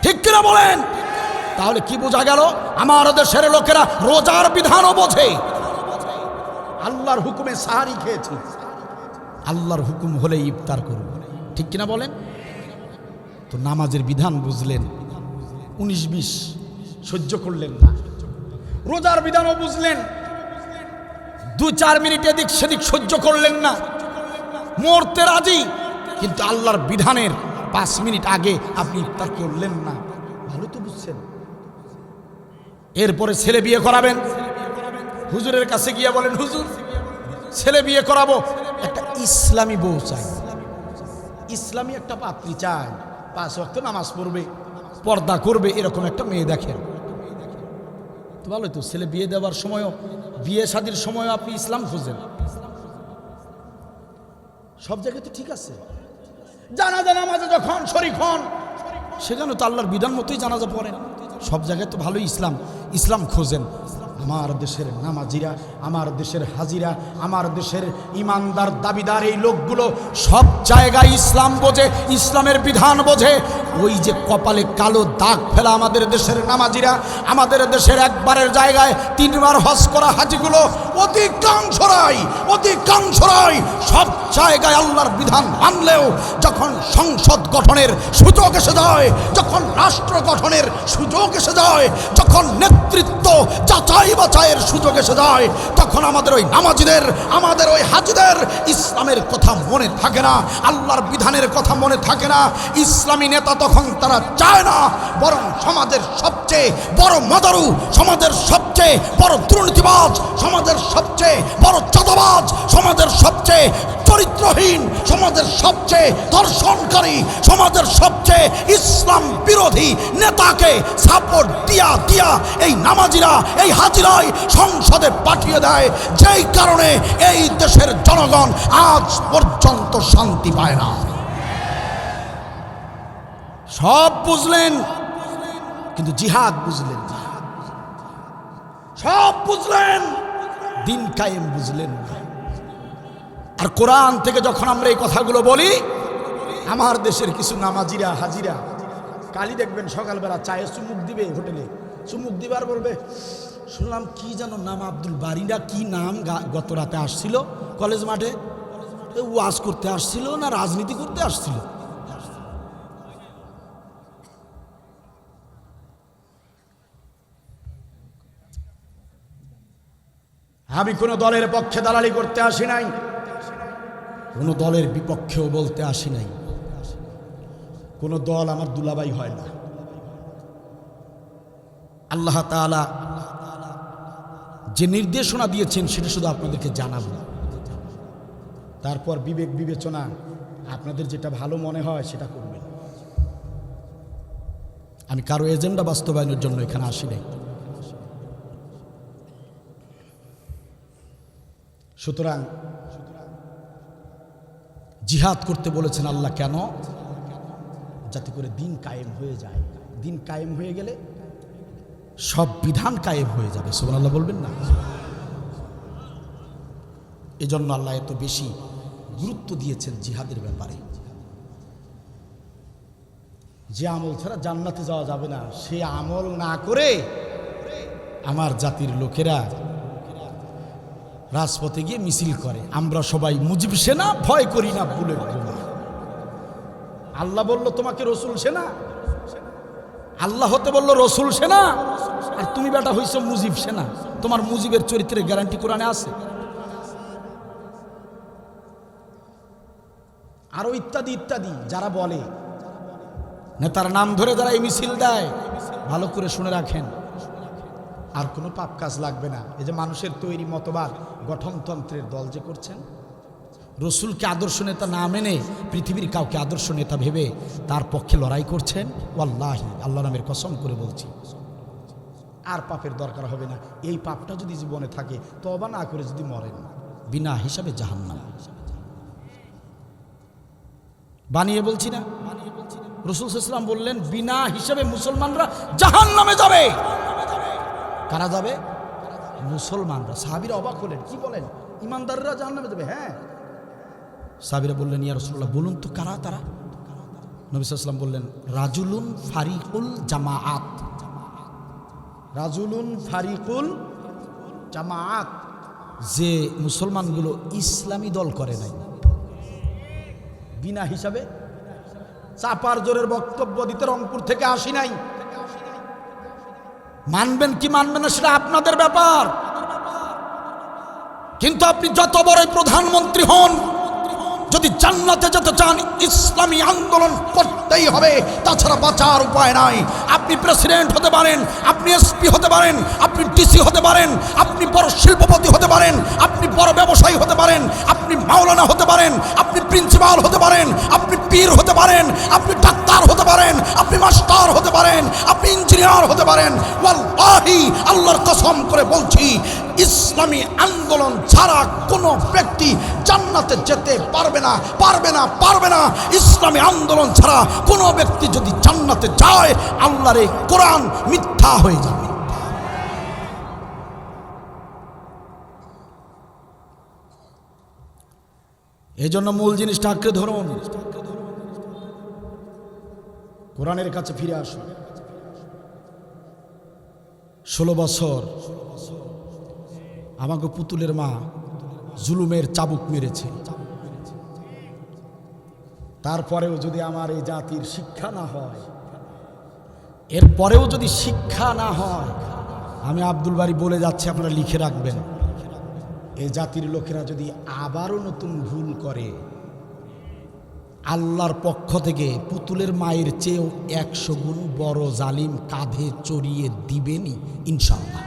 ঠিক কিনা বলেন? তাহলে কি বোঝা গেল? আমার দেশের লোকেরা রোজার বিধানও বোঝে। আল্লাহর হুকুমে সাহারি খেয়েছি, আল্লাহর হুকুম হলে ইফতার করব। ঠিক কিনা বলেন? তো নামাজের বিধান বুঝলেন, 19-20 সহ্য করলেন না। রোজার বিধানও বুঝলেন, 2-4 মিনিট এদিক সেদিক সহ্য করলেন না, মরতে রাজি, কিন্তু আল্লাহর বিধানের 5 মিনিট আগে আপনি ইফতার করলেন না। ভালো তো বুঝছেন। এরপরে ছেলে বিয়ে করাবেন, হুজুরের কাছে গিয়ে বলেন হুজুর ছেলে বিয়ে করাবো, একটা ইসলামী বউ চাই, ইসলামী একটা পাত্রী চাই, 5 ওয়াক্ত নামাজ পড়বে, পর্দা করবে, এরকম একটা মেয়ে দেখেন। তো ভালো তো, ছেলে বিয়ে দেওয়ার সময়ও, বিয়ে শাদীর সময়ও আপনি ইসলাম খোঁজেন। সব জায়গায় তো ঠিক আছে। জানাজা নামাজে যখন শরীক হন, সেখানে তো আল্লাহর বিধান মতোই জানাজা পড়েন। সব জায়গায় তো ভালোই ইসলাম খোঁজেন। আমার দেশের নামাজিরা, আমার দেশের হাজিরা, আমার দেশের ইমানদার দাবিদার এই লোকগুলো সব জায়গায় ইসলাম বোঝে, ইসলামের বিধান বোঝে। ওই যে কপালে কালো দাগ ফেলা আমাদের দেশের নামাজিরা, আমাদের দেশের একবারের জায়গায় 3 বার হজ করা হাজিগুলো অধিকাংশরাই সব জায়গায় আল্লাহর বিধান মানলেও যখন সংসদ গঠনের সুযোগ এসে যায়, যখন রাষ্ট্র গঠনের সুযোগ এসে যায়, যখন নেতৃত্ব যাচাই বাছাইয়ের সুযোগ এসে যায়, তখন আমাদের ওই নামাজিদের, আমাদের ওই হাজিদের ইসলামের কথা মনে থাকে না, আল্লাহর বিধানের কথা মনে থাকে না। ইসলামী নেতা তখন তারা চায় না, বরং সমাজের সবচেয়ে বড় মাদারু, সমাজের সবচেয়ে বড় দুর্নীতিবাজ, সমাজের সবচেয়ে বড় চাঁদাবাজ, সমাজের সবচেয়ে চরিত্রহীন, সমাজের সবচেয়ে ধর্ষণকারী, সমাজের সবচেয়ে ইসলাম বিরোধী নেতাকে সাপোর্ট দিয়া এই নামাজিরা, এই হাজিরাই সংসদে পাঠিয়ে দেয়, যেই কারণে এই দেশের জনগণ আজ পর্যন্ত শান্তি পায় না। সব বুঝলেন, কিন্তু জিহাদ বুঝলেন না। সব বুঝলেন, দিন কায়েম বুঝলেন না। আর কোরআন থেকে যখন আমরা এই কথাগুলো বলি, আমার দেশের কিছু নামাজিরা, হাজিরা কালি দেখবেন সকালবেলা চায়ে চুমুক দিবে, হোটেলে চুমুক দিবার বলবে, শুনলাম কি যেন নাম আব্দুল বারিরা, কি নাম, গত রাতে আসছিল কলেজ মাঠে, ওয়াজ করতে আসছিল না রাজনীতি করতে আসছিল। আমি কোনো দলের পক্ষে দালালি করতে আসি নাই, কোনো দলের বিপক্ষেও বলতে আসি নাই। কোনো দল আমার দুলাভাই হয় না। আল্লাহ তাআলা যে নির্দেশনা দিয়েছেন সেটা শুধু আপনাদেরকে জানাবো, তারপর বিবেক বিবেচনা আপনাদের যেটা ভালো মনে হয় সেটা করবেন। আমি কারো এজেন্ডা বাস্তবায়নের জন্য এখানে আসি নাই। সুতরাং জিহাদ করতে বলেছেন আল্লাহ, কেন? যাতে করে দিন কায়েম হয়ে যায়। দিন কায়েম হয়ে গেলে সব বিধান কায়েম হয়ে যাবে। সুবহানাল্লাহ বলবেন না? এজন্য আল্লাহ এত বেশি গুরুত্ব দিয়েছেন জিহাদের ব্যাপারে। যে আমল ছাড়া জান্নাতে যাওয়া যাবে না, সে আমল না করে আমার জাতির লোকেরা রাজপথে গিয়ে মিছিল করে। আমরা সবাই মুজিব সেনা, ভয় করি না বুলেট বোমা। আল্লাহ বলল তোমাকে রসুল সেনা, আল্লাহ হতে বলল রসুল সেনা, আর তুমি বেটা হইছো মুজিব সেনা। তোমার মুজিবের চরিত্রের গ্যারান্টি কোরআনে আছে? আরো ইত্যাদি ইত্যাদি। যারা বলে নেতার নাম ধরে যারা এই মিছিল দেয়, ভালো করে শুনে রাখেন, আর কোনো পাপ কাজ লাগবে না। এই যে মানুষের তৈরি মতবাদ, গঠনতন্ত্রের দল যে করছেন, রসুলকে আদর্শ নেতা না মেনে পৃথিবীর কাউকে আদর্শ নেতা ভেবে তার পক্ষে লড়াই করছেন, ওয়াল্লাহি আল্লাহ নামের কসম করে বলছি, আর পাপের দরকার হবে না। এই পাপটা যদি জীবনে থাকে, তওবা না করে যদি মরেন, বিনা হিসাবে জাহান্নাম। বানিয়ে বলছি না, রাসূল সাল্লাল্লাহু আলাইহি ওয়াসাল্লাম বললেন বিনা হিসাবে মুসলমানরা জাহান্নামে যাবে। কারা যাবে? মুসলমানরা। সাহাবীরা অবাক হলেন, কি বলেন, ইমানদাররা জাহান্নামে যাবে? হ্যাঁ। সাহাবীরা বললেন ইয়া রাসূলুল্লাহ, বলুন তো কারা তারা? নবী সাল্লাল্লাহু আলাইহি ওয়াসাল্লাম বললেন রাজুলুন ফারিকুল জামাআত। রাজুলুন ফারিকুল জামাআত, যে মুসলমানগুলো ইসলামী দল করে নাই, বিনা হিসাবে চাপার জোরের বক্তব্য দিতে রংপুর থেকে আসি নাই। মানবেন কি মানবেন না সেটা আপনাদের ব্যাপার, কিন্তু আপনি যত বড় প্রধানমন্ত্রী হন, যদি জান্নাতে যেতে চান ইসলামী আন্দোলন করতেই হবে, তাছাড়া বাঁচার উপায় নাই। আপনি প্রেসিডেন্ট হতে পারেন, আপনি এসপি হতে পারেন, আপনি ডিসি হতে পারেন, আপনি বড় শিল্পপতি হতে পারেন, আপনি বড় ব্যবসায়ী হতে পারেন, আপনি মাওলানা হতে পারেন, আপনি প্রিন্সিপাল হতে পারেন, আপনি পীর হতে পারেন, আপনি ডাক্তার হতে পারেন, আপনি মাস্টার হতে পারেন, আপনি ইঞ্জিনিয়ার হতে পারেন। ওয়াল্লাহি আল্লাহর কসম করে বলছি, ইসলামী আন্দোলন ছাড়া কোনো ব্যক্তি জান্নাতে যেতে পারবে না, পারবে না, পারবে না। ইসলামী আন্দোলন ছাড়া কোনো ব্যক্তি যদি জান্নাতে যায়, আল্লাহর এই কোরআন মিথ্যা হয়ে যাবে। এই জন্য মূল জিনিসটা আঁকড়ে ধরুন, কোরআনের কাছে ফিরে আসুন। 16 বছর আমাকে পুতুলের মা জুলুমের চাবুক মেরেছে, তারপরেও যদি আমার এই জাতির শিক্ষা না হয়, এরপরেও যদি শিক্ষা না হয়, আমি আব্দুল বারী বলে যাচ্ছি, আপনারা লিখে রাখবেন, এই জাতির লোকেরা যদি আবারও নতুন ভুল করে, আল্লাহর পক্ষ থেকে পুতুলের মায়ের চেয়েও 100 গুণ বড় জালিম কাঁধে চড়িয়ে দিবেনই ইনশাআল্লাহ।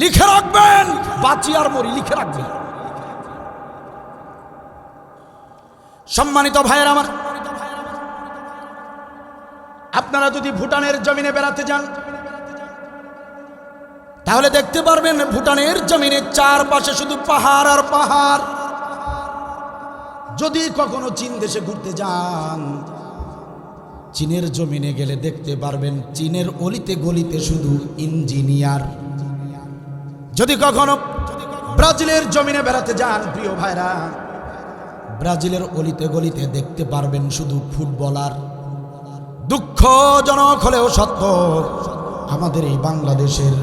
লিখে রাখবেন, বাঁচি আর মরি, লিখে রাখবেন। সম্মানিত ভাইয়ের আমার, আপনারা যদি ভুটানের জমিনে বেড়াতে যান, তাহলে দেখতে পারবেন ভুটানের জমিনে চারপাশে শুধু পাহাড় আর পাহাড়। যদি কখনো চীন দেশে ঘুরতে যান, চীনের জমিনে গেলে দেখতে পারবেন চীনের অলিতে গলিতে শুধু ইঞ্জিনিয়ার। যদি কখনো ব্রাজিলের জমিনে বেড়াতে যান প্রিয় ভাইরা, ব্রাজিলের অলিতে গলিতে দেখতে পারবেন শুধু ফুটবলার। দুঃখজনক হলেও সত্য, আমাদের এই বাংলাদেশের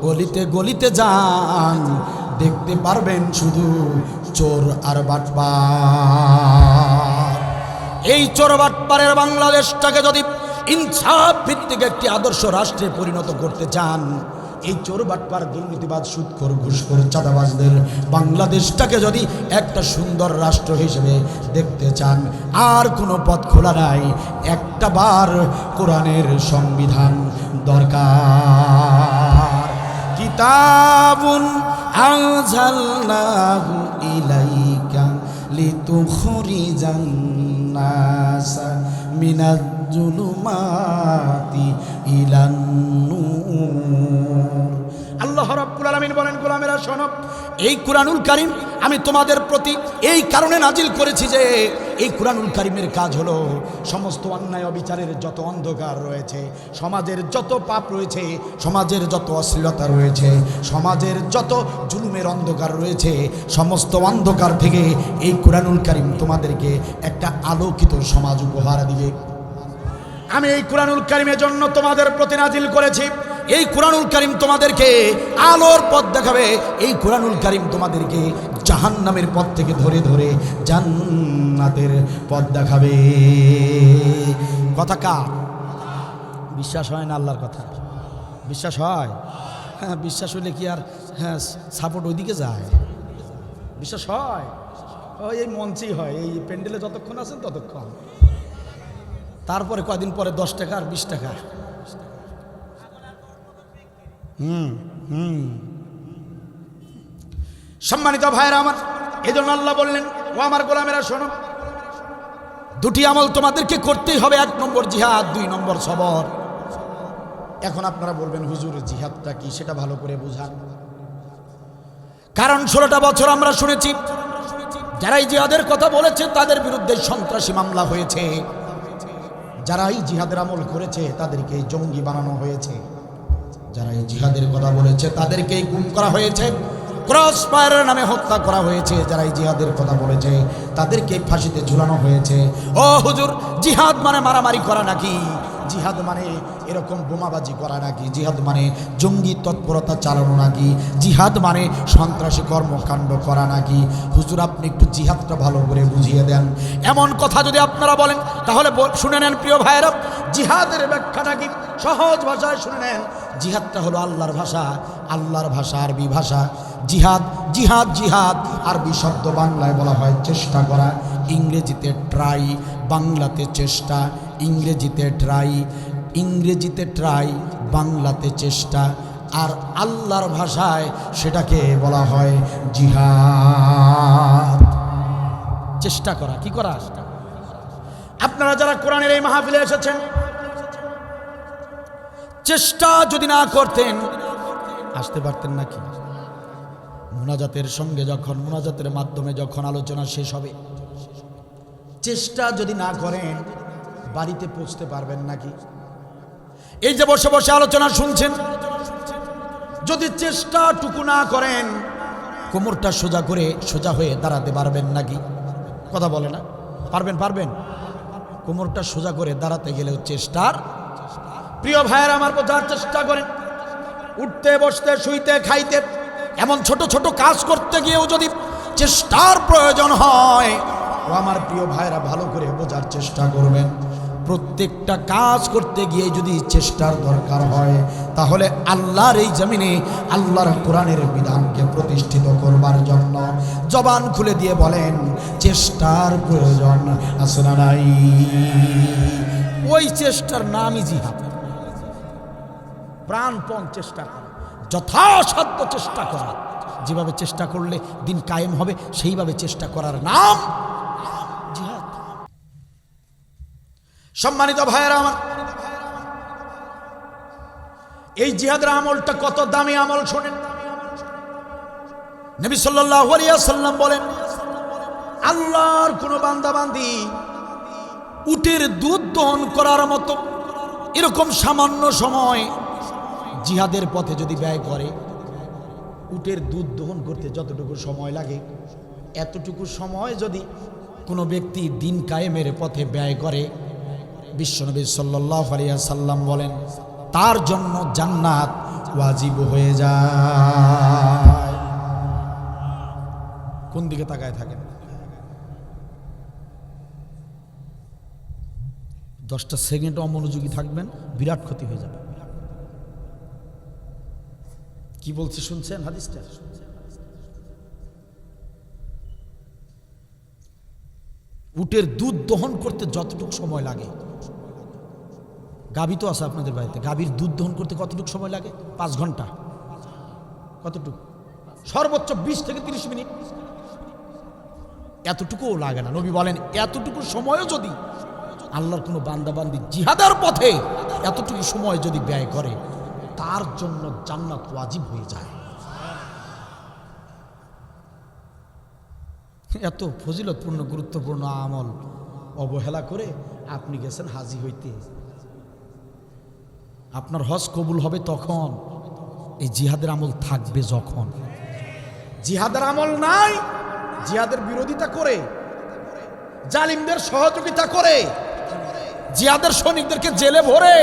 অলিতে গলিতে যান, দেখতে পারবেন শুধু চোর আর বাটপার। এই চোর বাটপারের বাংলাদেশটাকে যদি ইনসাফ ভিত্তিক একটি আদর্শ রাষ্ট্রে পরিণত করতে চান, এই চোর বাটপার দুর্নীতিবাদ সুদখোর ঘুষখোর চাঁদাবাজদের বাংলাদেশটাকে যদি একটা সুন্দর রাষ্ট্র হিসেবে দেখতে চান, আর কোনো পথ খোলা নাই, একটা বার কোরআনের সংবিধান দরকার। কিতাবুন আনজালনাহু ইলাইকা লিতুখরিজান নাসা মিনাজ জুলুমাতি ইলান নূর। আল্লাহ রাব্বুল আলামিন বলেন, গোলামেরা শোনো, এই কুরআনুল কারীম আমি তোমাদের প্রতি এই কারণে নাজিল করেছি যে এই কুরআনুল কারীমের কাজ হলো সমস্ত অন্যায় অবিচারের যত অন্ধকার রয়েছে, সমাজের যত পাপ রয়েছে, সমাজের যত অশ্লীলতা রয়েছে, সমাজের যত জুলুমের অন্ধকার রয়েছে, সমস্ত অন্ধকার থেকে এই কুরআনুল কারীম তোমাদেরকে একটা আলোকিত সমাজ উপহার দিবে। আমি এই কুরআনুল কারীমের জন্য তোমাদের প্রতি নাজিল করেছি। এই কুরআনুল কারীম তোমাদেরকে আলোর পথ দেখাবে। এই কুরআনুল কারীম তোমাদেরকে জাহান্নামের পথ থেকে ধরে ধরে জান্নাতের পথ দেখাবে। কথা কার? বিশ্বাস হয় না আল্লাহর কথা? বিশ্বাস হয়? হ্যাঁ, বিশ্বাস হলে কি আর হ্যাঁ সাপোর্ট ওইদিকে যায়? বিশ্বাস হয়? ওই এই মঞ্চেই হয়, এই প্যান্ডেলে যতক্ষণ আছেন ততক্ষণ, তারপরে কয়দিন পরে 10 টাকা আর 20 টাকা। সম্মানিত ভাইরা আমার, এজন্য আল্লাহ বললেন, ও আমার গোলামেরা শোনো, দুটি আমল তোমাদেরকে করতেই হবে। 1 নম্বর জিহাদ, 2 নম্বর সবর। এখন আপনারা বলবেন, হুজুর জিহাদটা কি সেটা ভালো করে বুঝান। কারণ 16টা বছর আমরা শুনেছি যারা এই জিহাদের কথা বলেছে তাদের বিরুদ্ধে সন্ত্রাসী মামলা হয়েছে, যারা এই জিহাদের আমল করেছে তাদেরকে জঙ্গি বানানো হয়েছে, যারা এই জিহাদের কথা বলেছে তাদেরকে গুম করা হয়েছে, ক্রস ফায়ারের নামে হত্যা করা হয়েছে, যারা এই জিহাদের কথা বলেছে তাদেরকে ফাঁসিতে ঝুলানো হয়েছে। ও হুজুর, জিহাদ মানে মারামারি করা নাকি? জিহাদ মানে এরকম বোমাবাজি করা নাকি? জিহাদ মানে জঙ্গি তৎপরতা চালানো নাকি? জিহাদ মানে সন্ত্রাসী কর্মকাণ্ড করা নাকি? হুজুর, আপনি একটু জিহাদটা ভালো করে বুঝিয়ে দেন। এমন কথা যদি আপনারা বলেন তাহলে শুনে নেন প্রিয় ভাইয়েরা, জিহাদের ব্যাখ্যাটা কি সহজ ভাষায় শুনে নেন। জিহাদটা হলো আল্লাহর ভাষা, আল্লাহর ভাষা আরবি ভাষা। জিহাদ, জিহাদ, জিহাদ আরবি শব্দ, বাংলায় বলা হয় চেষ্টা করা, ইংরেজিতে ট্রাই, বাংলাতে চেষ্টা, ইংরেজিতে ট্রাই, ইংরেজিতে ট্রাই, বাংলাতে চেষ্টা, আর আল্লাহর ভাষায় সেটাকে বলা হয় জিহাদ। চেষ্টা করা, কি করা? আপনারা যারা কোরআনের এই মাহফিলে এসেছেন, চেষ্টা যদি না করতেন আসতে পারতেন নাকি? মুনাজাতের সঙ্গে যখন, মুনাজাতের মাধ্যমে যখন আলোচনা শেষ হবে, চেষ্টা যদি না করেন বাড়িতে পৌঁছতে পারবেন নাকি? এই যে বসে বসে আলোচনা শুনছেন, যদি চেষ্টাটুকু না করেন কোমরটা সোজা করে সোজা হয়ে দাঁড়াতে পারবেন নাকি? কথা বলে না? পারবেন? পারবেন? কোমরটা সোজা করে দাঁড়াতে গেলেও চেষ্টার। প্রিয় ভাইয়ের আমার, বোঝার চেষ্টা করেন। উঠতে বসতে শুইতে খাইতে এমন ছোট ছোট কাজ করতে গিয়েও যদি চেষ্টার প্রয়োজন হয়, ও আমার প্রিয় ভাইরা ভালো করে বোঝার চেষ্টা করবেন। প্রত্যেকটা কাজ করতে গিয়ে যদি চেষ্টার দরকার হয়, তাহলে আল্লাহর এই জমিনে আল্লাহর কোরআনের বিধানকে প্রতিষ্ঠিত করবার জন্য জবান খুলে দিয়ে বলেন, চেষ্টার প্রয়োজন আছে না নাই? ওই চেষ্টার নামই জিহাদ। প্রাণপণ চেষ্টা করা, যথাসাধ্য চেষ্টা করা, যেভাবে চেষ্টা করলে দিন কায়েম হবে সেইভাবে চেষ্টা করার নাম জিহাদ। সম্মানিত ভাইয়েরা আমার, এই জিহাদের আমলটা কত দামি আমল শোনেন। নবী সাল্লাল্লাহু আলাইহি ওয়াসাল্লাম বলেন, আল্লাহর কোন বান্দা বান্দি উটের দুধ দহন করার মতো এরকম সামান্য সময় জিহাদের পথে যদি ব্যয় করে, উটের দুধ দহন করতে যতটুকু সময় লাগে, এতটুকু সময় যদি কোনো ব্যক্তি দিন কায়েমের পথে ব্যয় করে, বিশ্বনবী সাল্লাল্লাহু আলাইহি ওয়াসাল্লাম বলেন তার জন্য জান্নাত ওয়াজিব হয়ে যায়। কোন দিকে তাকায় থাকেন? 10টা সেকেন্ড অমনোযোগী থাকবেন, বিরাট ক্ষতি হয়ে যাবে। কি বলছে শুনছেন হাদিসটা? উটের দুধ দহন করতে যতটুকু সময় লাগে, গাভী তো আছে আপনাদের বাড়িতে, গাভীর দুধ দহন করতে কতটুকু সময় লাগে? 5 ঘন্টা। কতটুকু? সর্বোচ্চ 20 থেকে 30 মিনিট। এতটুকুও লাগে না। নবী বলেন এতটুকু সময়ও যদি আল্লাহর কোনো বান্দা বান্দি জিহাদের পথে এতটুকু সময় যদি ব্যয় করে, তার জন্য জান্নাত ওয়াজিব হয়ে যায়। এত ফজিলতপূর্ণ গুরুত্বপূর্ণ আমল অবহেলা করে আপনি গেছেন হাজি হইতে। আপনার হজ কবুল হবে তখন এই জিহাদের আমল থাকবে যখন। জিহাদের আমল নাই, জিহাদের বিরোধিতা করে, জালিমদের সহযোগিতা করে, জিহাদের সৈনিকদেরকে জেলে ভরে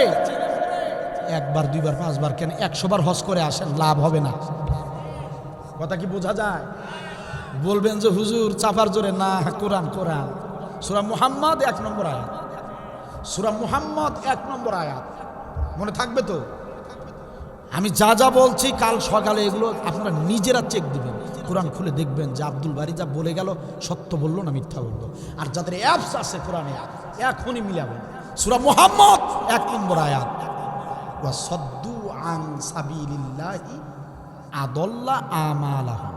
একবার দুইবার পাঁচবার কেন 100 বার হজ করে আসেন, লাভ হবে না। কথা কি বোঝা যায়? বলবেন যে হুজুর চাপার জোরে না, কোরআন কোরআন সূরা মুহাম্মদ 1 নম্বর আয়াত, সূরা মুহাম্মদ 1 নম্বর আয়াত মনে থাকবে তো? আমি যা যা বলছি কাল সকালে এগুলো আপনারা নিজেরা চেক দিবেন, কোরআন খুলে দেখবেন যে আব্দুল বারী যা বলে গেল সত্য বললো না মিথ্যা বললো। আর যাদের অ্যাপস আছে কোরআনে এখনই মিলাবেন। সূরা মুহাম্মদ 1 নম্বর আয়াত, ওয়া সাদ্দু আন সাবিলিল্লাহি আদাল্লা আমালাহুম।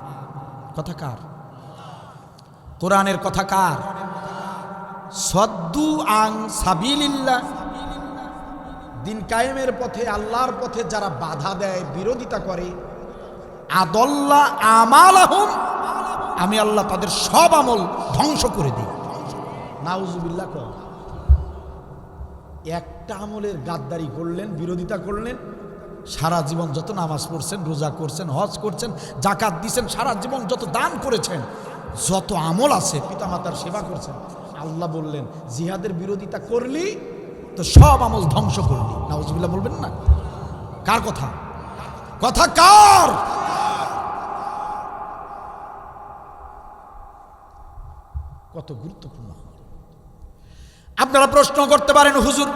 কথা কার? কোরআনের কথা কার? সাদ্দু আন সাবিলিল্লাহ, দিন কায়েমের পথে, আল্লাহর পথে যারা বাধা দেয়, বিরোধিতা করে, আদাল্লা আমালাহুম, আমি আল্লাহ তাদের সব আমল ধ্বংস করে দিই। নাউজুবিল্লাহ। একটা আমলের গাদ্দারি করলেন, বিরোধিতা করলেন, সারা জীবন যত নামাজ পড়ছেন, রোজা করছেন, হজ করছেন, জাকাত দিছেন, সারা জীবন যত দান করেছেন, যত আমল আছে, পিতামাতার সেবা করছেন, আল্লাহ বললেন জিহাদের বিরোধিতা করলি তো সব আমল ধ্বংস করলি। নাউজুবিল্লাহ বলবেন না? কার কথা? কথা কার? কত গুরুত্বপূর্ণ। আপনারা প্রশ্ন করতে পারেন হুজুর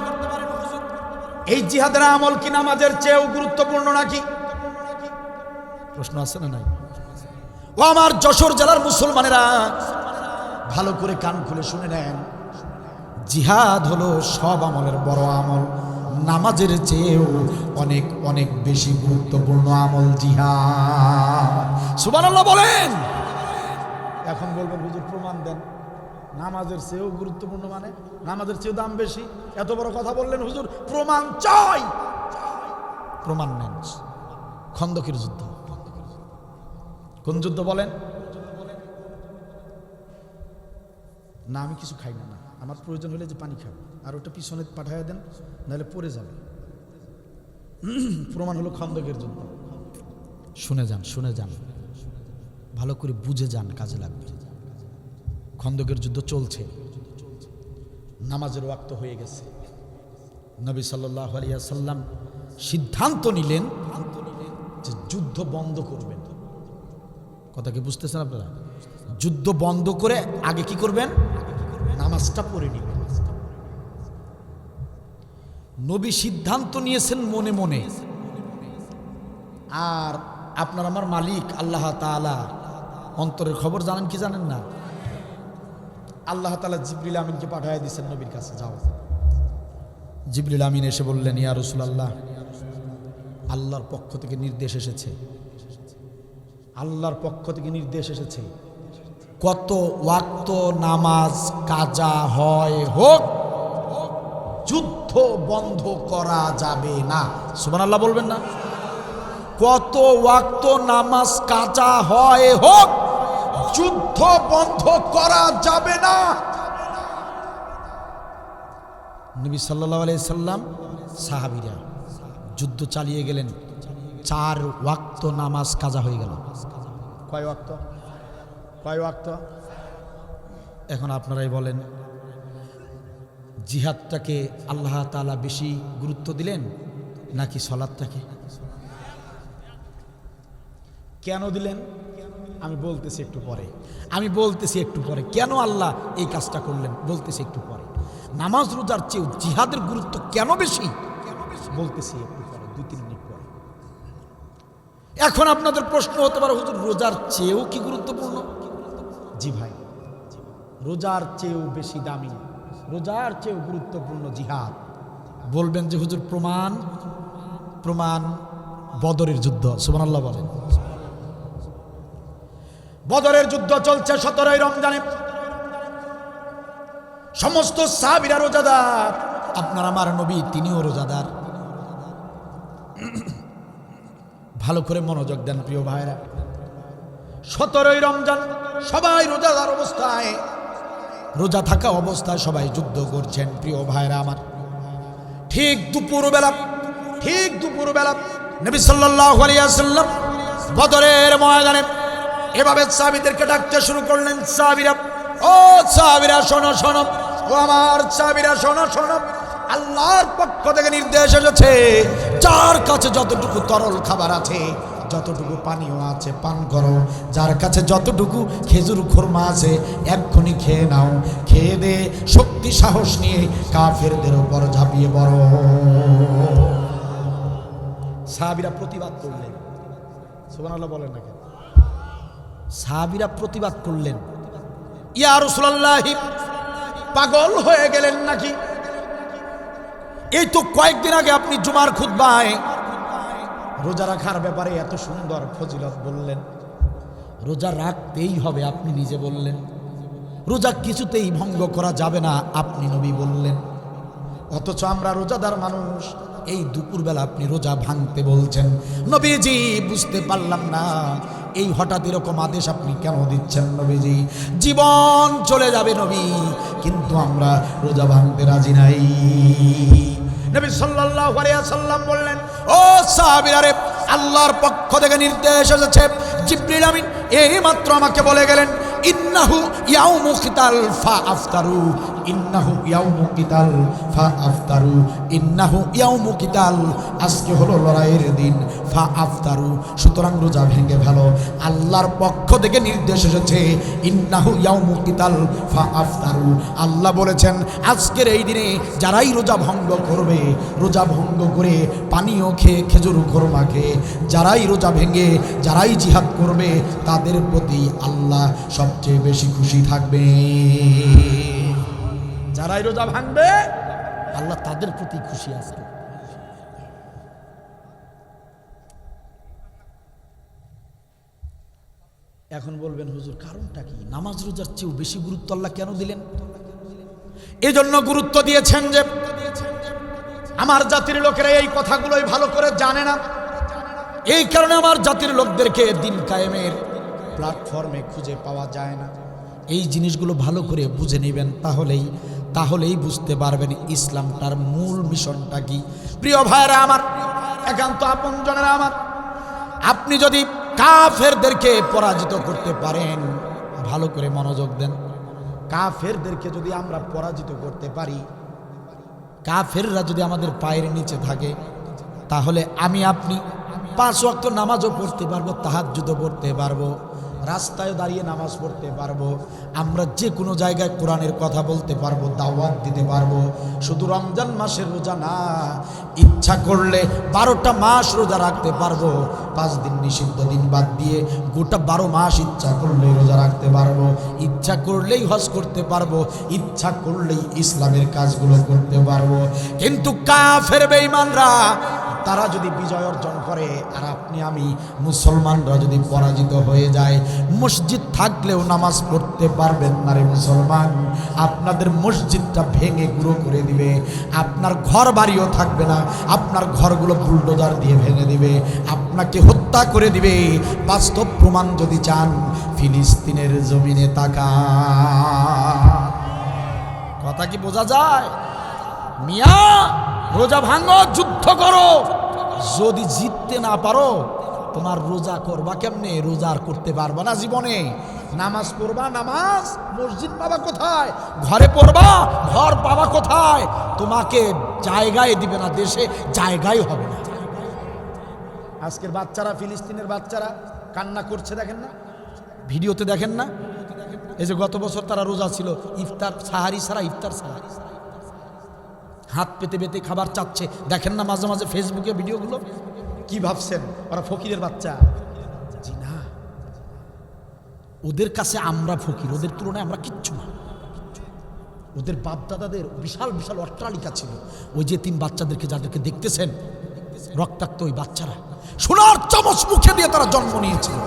এই জিহাদের আমল কি নামাজের চেয়েও গুরুত্বপূর্ণ নাকি? প্রশ্ন আছে না নাই? ও আমার যশোর জেলার মুসলমানেরা, ভালো করে কান খুলে শুনে নেন, জিহাদ হলো সব আমলের বড় আমল, নামাজের চেয়েও অনেক অনেক বেশি গুরুত্বপূর্ণ আমল জিহাদ। সুবহানাল্লাহ বলেন। এখন বলবেন হুজুর প্রমাণ দেন, নামাজের চেয়েও গুরুত্বপূর্ণ মানে নামাজের চেয়েও দাম বেশি, এত বড় কথা বললেন হুজুর, প্রমাণ চাই। প্রমাণ নেন। খন্দকের যুদ্ধ। কোন যুদ্ধ বলেন? না আমি কিছু খাই না, আমার প্রয়োজন হলে যে পানি খাবো, আর ওটা পিছনে পাঠাইয়া দেন, নাহলে পড়ে যাবে। প্রমাণ হলো খন্দকের যুদ্ধ। শুনে যান, শুনে যান, ভালো করে বুঝে যান, কাজে লাগবে। খন্দকের যুদ্ধ চলছে, নামাজের ওয়াক্ত হয়ে গেছে। নবী সাল্লাল্লাহু আলাইহি ওয়াসাল্লাম সিদ্ধান্ত নিলেন যে যুদ্ধ বন্ধ করবেন। কথা কি বুঝতেছেন আপনারা? যুদ্ধ বন্ধ করে আগে কি করবেন? নামাজটা পড়ে নেবেন। নবী সিদ্ধান্ত নিয়েছেন মনে মনে, আর আপনার আমার মালিক আল্লাহ তাআলা অন্তরের খবর জানেন কি জানেন না? আল্লাহ তাআলা জিবরিল আমিনকে পাঠিয়ে দিয়েছেন নবীর কাছে, যাও। জিবরিল আমিন এসে বললেন, ইয়া রাসূলুল্লাহ, আল্লাহর পক্ষ থেকে নির্দেশ এসেছে, আল্লাহর পক্ষ থেকে নির্দেশ এসেছে, কত ওয়াক্ত নামাজ কাজা হয় হোক, যুদ্ধ বন্ধ করা যাবে না। সুবহানাল্লাহ বলবেন না? কত ওয়াক্ত নামাজ কাজা হয় হোক, যুদ্ধ বন্ধ করা যাবে না। নবী সাল্লাল্লাহু আলাইহি সাল্লাম সাহাবীরা যুদ্ধ চালিয়ে গেলেন, 4 ওয়াক্ত নামাজ কাজা হয়ে গেল। কয় ওয়াক্ত? কয় ওয়াক্ত? এখন আপনারাই বলেন, জিহাদটাকে আল্লাহ তাআলা বেশি গুরুত্ব দিলেন নাকি সালাতটাকে? কেন দিলেন আমি বলতেছি একটু পরে, কেন আল্লাহ এই কাজটা করলেন বলতেছি একটু পরে। নামাজ রোজার চেয়েও জিহাদের গুরুত্ব কেন বেশি বলতেছি একটু পরে, 2-3 মিনিট পরে। এখন আপনাদের প্রশ্ন হতে পারে, হুজুর রোজার চেয়েও কি গুরুত্বপূর্ণ? জি ভাই, রোজার চেয়েও বেশি দামি, রোজার চেয়েও গুরুত্বপূর্ণ জিহাদ। বলবেন যে হুজুর প্রমাণ? প্রমাণ বদরের যুদ্ধ। সুবহানাল্লাহ বলেন। বদরের যুদ্ধ চলছে 17ই রমজানে, সমস্ত সাহাবীরা রোজাদার, আপনার আমার নবী তিনিও রোজাদার। ভালো করে মনোযোগ দেন প্রিয় ভাইরা। 17ই রমজান সবাই রোজাদার অবস্থায়, রোজা থাকা অবস্থায় সবাই যুদ্ধ করছেন প্রিয় ভাইরা আমার। ঠিক দুপুরবেলা নবী সাল্লাল্লাহু আলাইহি ওয়াসাল্লাম বদরের ময়দানে এভাবে সাহাবীদেরকে ডাকতে শুরু করলেন, সাহাবীরা, ও সাহাবীরা শোনো শোনো, ও আমার সাহাবীরা শোনো শোনো, আল্লাহর পক্ষ থেকে নির্দেশ এসেছে, যার কাছে যতটুকু তরল খাবার আছে, যতটুকু পানীয় আছে পান করো, যার কাছে যতটুকু খেজুর খুরমা আছে এক্ষুনি খেয়ে নাও, খেয়ে দে শক্তি সাহস নিয়ে কাফেরদের উপর ঝাঁপিয়ে পড়ো। সাহাবীরা প্রতিবাদ করলেন, সুবহানাল্লাহ বলেন না কেন? সাহাবীরা প্রতিবাদ করলেন, ইয়া রাসূলুল্লাহ, পাগল হয়ে গেলেন নাকি? এই তো কয়েকদিন আগে আপনি জুমার খুতবায় রোজা রাখার ব্যাপারে এত সুন্দর ফজিলত বললেন, রোজা রাখতেই হবে আপনি নিজে বললেন, রোজা কিছুতেই ভঙ্গ করা যাবে না আপনি নবী বললেন, অথচ আমরা রোজাদার মানুষ, এই দুপুরবেলা আপনি রোজা ভাঙতে বলছেন। নবীজি বুঝতে পারলাম না এই হঠাৎ এরকম আদেশ আপনি কেন দিচ্ছেন নবীজি, জীবন চলে যাবে নবী, কিন্তু আমরা রোজা ভাঙতে রাজি নাই। নবী সাল্লাল্লাহু আলাইহি ওয়াসাল্লাম বললেন, ও সাহাবীরা রে, আল্লাহর পক্ষ থেকে নির্দেশ এসেছে, জিবরিল আমিন এই মাত্র আমাকে বলে গেলেন, ইন্নাহু ইয়াউমু কিতাল ফাআফতারু, ইন্নাহু ইয়াউমু কিতাল ফাআফতারু, ইন্নাহু ইয়াউমু কিতাল, আজকে হলো লড়াইয়ের দিন, ফাআফতারু, সুতরাং রোজা ভেঙে ফেলো। আল্লাহর পক্ষ থেকে নির্দেশ এসেছে, ইন্নাহু ইয়াউমু কিতাল ফাআফতারু, আল্লাহ বলেছেন আজকের এই দিনে যারাই রোজা ভঙ্গ করবে, রোজা ভঙ্গ করে পানীয় খেয়ে খেজুর খুরমা খেয়ে যারাই রোজা ভেঙে যারাই জিহাদ করবে, তাদের প্রতি আল্লাহ সবচেয়ে বেশি খুশি থাকবে। যারাই রোজা ভাঙবে আল্লাহ তাদের প্রতি খুশি আছে। এখন বলবেন হুজুর কারণটা কি? নামাজ রোজার চেয়েও বেশি গুরুত্ব আল্লাহ কেন দিলেন? এজন্য গুরুত্ব দিয়েছেন যে আমার জাতির লোকেরা এই কথাগুলোই ভালো করে জানে না, এই কারণে আমার জাতির লোকদেরকে দিন কায়েমের প্ল্যাটফর্মে খুঁজে পাওয়া যায় না। এই জিনিসগুলো ভালো করে বুঝে নেবেন, তাহলেই বুঝতে পারবেন ইসলামটার মূল মিশনটা কি। প্রিয় ভাইরা আমার, একান্ত আপনজনেরা আমার, আপনি যদি কাফেরদেরকে পরাজিত করতে পারেন, ভালো করে মনোযোগ দেন, কাফেরদেরকে যদি আমরা পরাজিত করতে পারি, কাফেররা যদি আমাদের পায়ের নিচে থাকে, তাহলে আমি আপনি 5 ওয়াক্ত নামাজও পড়তে পারবো, তাহাজ্জুদও পড়তে পারবো, রাস্তায় দাঁড়িয়ে নামাজ পড়তে পারবো, আমরা যে কোনো জায়গায় কোরআনের কথা বলতে পারবো, দাওয়াত দিতে পারবো। শুধু রমজান মাসের রোজা না, ইচ্ছা করলে 12টা মাস রোজা রাখতে পারবো, 5 দিন নিষিদ্ধ দিন বাদ দিয়ে গোটা 12 মাস ইচ্ছা করলেই রোজা রাখতে পারবো, ইচ্ছা করলেই হজ করতে পারবো, ইচ্ছা করলেই ইসলামের কাজগুলো করতে পারবো। কিন্তু কাফের বেঈমানরা তারা যদি বিজয় অর্জন করে আর আপনি আমি মুসলমানরা যদি পরাজিত হয়ে যায়, মসজিদ থাকলেও নামাজ পড়তে পারবেন না রে মুসলমান, আপনাদের মসজিদটা ভেঙে গুঁড়ো করে দিবে, আপনার ঘর বাড়িও থাকবে না, আপনার ঘরগুলো বুলডোজার দিয়ে ভেঙে দিবে, আপনাকে হত্যা করে দিবে। বাস্তব প্রমাণ যদি চান, ফিলিস্তিনের জমিনে তাকান। কথা কি বোঝা যায়? মিয়া, রোজা ভাঙো, যুদ্ধ করো, যদি জিততে না পারো তোমার রোজা করবা কেমনে? রোজা আর করতে পারবা না জীবনে। নামাজ পড়বা, নামাজ মসজিদ পাবা কোথায়? ঘরে পড়বা, ঘর পাবা কোথায়? তোমাকে জায়গায় দিবে না, দেশে জায়গায় হবে না। আজকের বাচ্চারা, ফিলিস্তিনের বাচ্চারা কান্না করছে, দেখেন না ভিডিওতে? দেখেন না এই যে গত বছর তারা রোজা ছিল, ইফতার সাহারি ছাড়া, ইফতার সাহারি হাত পেতে পেতে খাবার চাচ্ছে, দেখেন না মাঝে মাঝে ফেসবুকে ভিডিওগুলো? কি ভাবছেন ওরা ফকিরের বাচ্চা? জি না, ওদের কাছে আমরা ফকির, ওদের তুলনায় আমরা কিচ্ছু না। ওদের বাপদাদাদের বিশাল বিশাল অট্টালিকা ছিল। ওই যে 3 বাচ্চাদেরকে যাদেরকে দেখতেছেন, রক্তাক্ত ওই বাচ্চারা সোনার চামচ মুখে দিয়ে তারা জন্ম নিয়েছিল।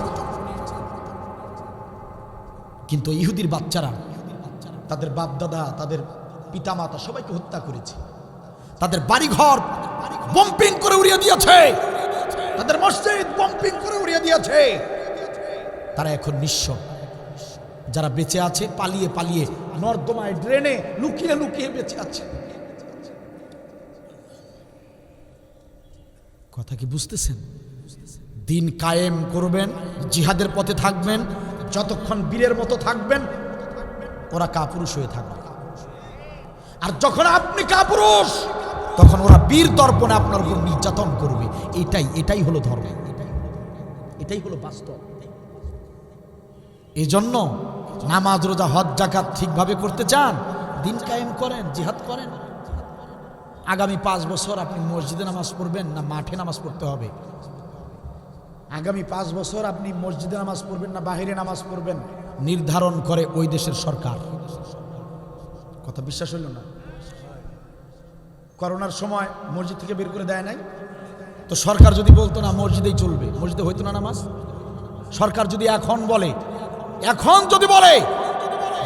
কিন্তু ইহুদির বাচ্চারা তাদের বাপদাদা, তাদের পিতামাতা সবাইকে হত্যা করেছে, তাদের বাড়িঘর বম্পিং করে উড়িয়ে দিয়েছে। তাদের মসজিদ বম্পিং করে উড়িয়ে দিয়েছে। তারা এখন নিঃস্ব। যারা বেঁচে আছে পালিয়ে পালিয়ে নর্দমায় ড্রেনে লুকিয়ে লুকিয়ে বেঁচে আছে। কথা কি বুঝতেছেন? দিন কায়েম করবেন, জিহাদের পথে থাকবেন, যতক্ষণ বীরের মতো থাকবেন ওরা কাপুরুষ হয়ে থাকবে। আর যখন আপনি কাপুরুষ তখন ওরা বীর দর্পণে আপনার উপর নির্যাতন করবে। এটাই হলো ধর্ম, এটাই হলো বাস্তব। এই জন্য নামাজ রোজা হজ যাকাত ঠিকভাবে করতে চান, দিন কায়েম করেন, জিহাদ করেন। আগামী 5 বছর আপনি মসজিদে নামাজ পড়বেন না মাঠে নামাজ পড়তে হবে? আগামী 5 বছর আপনি মসজিদে নামাজ পড়বেন না বাহিরে নামাজ পড়বেন নির্ধারণ করে ওই দেশের সরকার। কথা বিশ্বাস হইল না? করোনার সময় মসজিদ থেকে বের করে দেয় নাই তো? সরকার যদি বলতো না মসজিদেই চলবে, মসজিদে হইতো না নামাজ? সরকার যদি এখন যদি বলে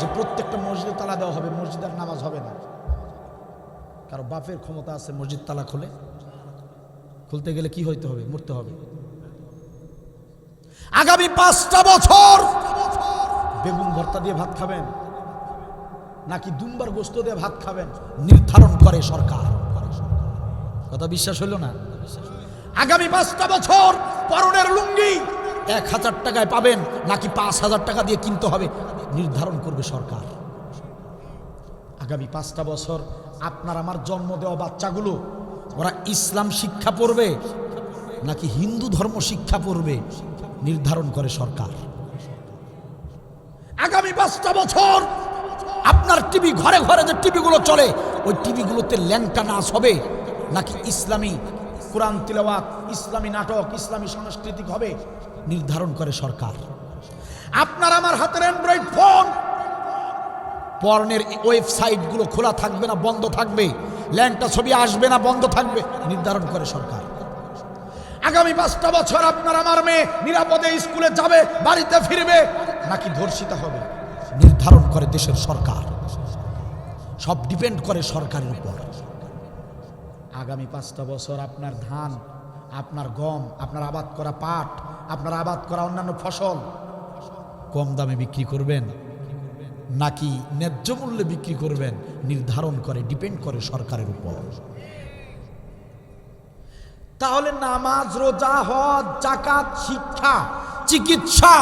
যে প্রত্যেকটা মসজিদে তালা দেওয়া হবে, মসজিদে আর নামাজ হবে না, কারো বাপের ক্ষমতা আছে মসজিদ তালা খুলতে গেলে কি হইতে হবে? মরতে হবে। আগামী 5টা বছর বেগুন ভর্তা দিয়ে ভাত খাবেন নাকি দুম্বার গোস্ত দিয়ে ভাত খাবেন নির্ধারণ করে সরকার। কথা বিশ্বাস হইল না? আগামী 5টা বছর পরনের লুঙ্গি 1000 টাকায় পাবেন নাকি 5000 টাকা দিয়ে কিনতে হবে নির্ধারণ করবে সরকার। আগামী 5টা বছর আপনার আমার জন্ম দেওয়া বাচ্চাগুলো ওরা ইসলাম শিক্ষা পড়বে নাকি হিন্দু ধর্ম শিক্ষা পড়বে নির্ধারণ করে সরকার। আগামী 5টা বছর আপনার টিভি, ঘরে ঘরে যে টিভিগুলো চলে ওই টিভিগুলোতে ল্যাংটা নাচ হবে নাকি ইসলামী কোরআন তিলাওয়াত, ইসলামী নাটক, ইসলামী সাংস্কৃতিক হবে নির্ধারণ করে সরকার। আপনার আমার হাতের অ্যান্ড্রয়েড ফোন, পর্নের ওয়েবসাইটগুলো খোলা থাকবে না বন্ধ থাকবে, ল্যাংটা ছবি আসবে না বন্ধ থাকবে নির্ধারণ করে সরকার। আগামী 5টা বছর আপনার আমার মেয়ে নিরাপদে স্কুলে যাবে, বাড়িতে ফিরবে নাকি ধর্ষিত হবে নির্ধারণ করে দেশের সরকার। সব ডিপেন্ড করে সরকারের উপর। আগামী 5টা বছর আপনার ধান, আপনার গম, আপনার আবাদ করা পাট, আপনার আবাদ করা অন্যান্য ফসল কম দামে বিক্রি করবেন নাকি ন্যায্য মূল্যে বিক্রি করবেন নির্ধারণ করে, ডিপেন্ড করে সরকারের উপর। তাহলে নামাজ, রোজা, হজ, যাকাত, শিক্ষা, চিকিৎসা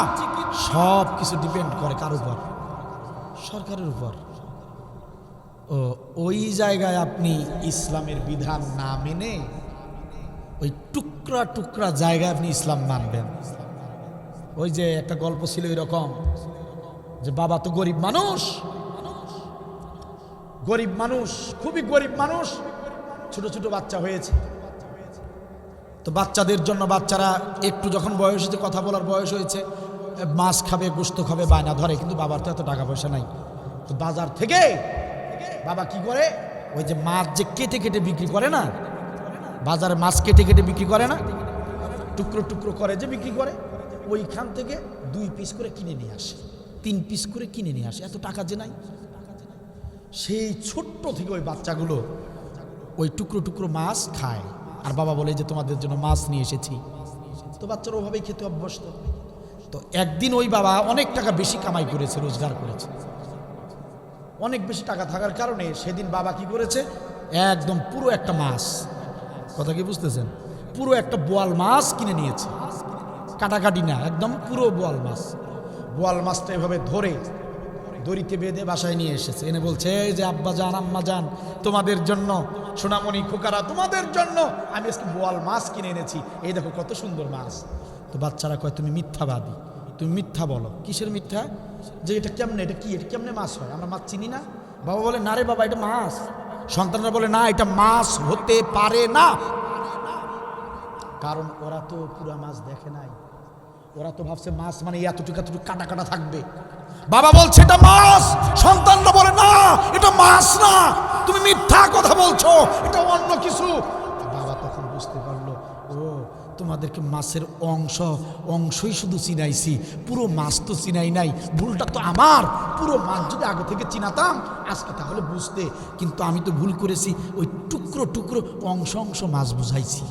সব কিছু ডিপেন্ড করে কার উপর? সরকারের উপর। ওই জায়গায় আপনি ইসলামের বিধান না মেনে ওই টুকরা টুকরা জায়গায় আপনি ইসলাম মানবেন। ওই যে একটা গল্প ছিল এরকম যে বাবা তো গরিব মানুষ, খুবই গরিব মানুষ, ছোট ছোট বাচ্চা হয়েছে। তো বাচ্চাদের জন্য বাচ্চারা একটু যখন বয়স হয়েছে, কথা বলার বয়স হয়েছে, মাছ খাবে, গোস্ত খাবে বায়না ধরে, কিন্তু বাবার তো এত টাকা পয়সা নাই। তো বাজার থেকে বাবা কি করে, ওই যে মাছ যে কেটে কেটে বিক্রি করে না, বাজারে মাছ কেটে কেটে বিক্রি করে না, টুকরো টুকরো করে যে বিক্রি করে, ওইখান থেকে 2 পিস করে কিনে নিয়ে আসে, 3 পিস করে কিনে নিয়ে আসে। এত টাকা যে নাই, সেই ছোট্ট থেকে ওই বাচ্চাগুলো ওই টুকরো টুকরো মাছ খায়। আর বাবা বলে যে তোমাদের জন্য মাছ নিয়ে এসেছি। তো বাচ্চারা ওভাবেই খেতে অভ্যস্ত। তো একদিন ওই বাবা অনেক টাকা বেশি কামাই করেছে, রোজগার করেছে, অনেক বেশি টাকা থাকার কারণে সেদিন বাবা কি করেছে, একদম পুরো একটা মাছ, কথা কি বুঝতেছেন, পুরো একটা বোয়াল মাছ কিনে নিয়েছে, কাটাকাটি না, একদম পুরো বোয়াল মাছ। বোয়াল মাছটা এভাবে ধরে দড়িতে বেঁধে বাসায় নিয়ে এসেছে, এনে বলছে এই যে আব্বা জান, আম্মা জান, তোমাদের জন্য, সোনামণি খোকারা, তোমাদের জন্য আমি আজকে বোয়াল মাছ কিনে এনেছি, এই দেখো কত সুন্দর মাছ। তো বাচ্চারা কয় তুমি মিথ্যাবাদী, তুমি মিথ্যা বলো। কিসের মিথ্যা? যে এটা কেমনে, এটা কি, এটা কেমনে মাছ হয়, আমরা মাছ চিনি না। বাবা বলে না রে বাবা, এটা মাছ। সন্তানরা বলে না, এটা মাছ হতে পারে না, কারণ ওরা তো পুরা মাছ দেখে নাই, ওরা তো ভাবছে মাছ মানে এতটুকু এতটুকু কাটা কাটা থাকবে। বাবা বলছে এটা মাছ, সন্তানরা বলে না এটা মাছ না, তুমি মিথ্যা কথা বলছো, এটা অন্য কিছু। বাবা তখন বুঝতে পারলো, ও তোমাদেরকে মাছের অংশই শুধু চিনাইছি, পুরো মাছ তো চিনাই নাই, ভুলটা তো আমার। পুরো মাছ যদি আগে থেকে চিনাতাম আজকে তাহলে বুঝতে, কিন্তু আমি তো ভুল করেছি, ওই টুকরো টুকরো অংশ মাছ বুঝাইছি।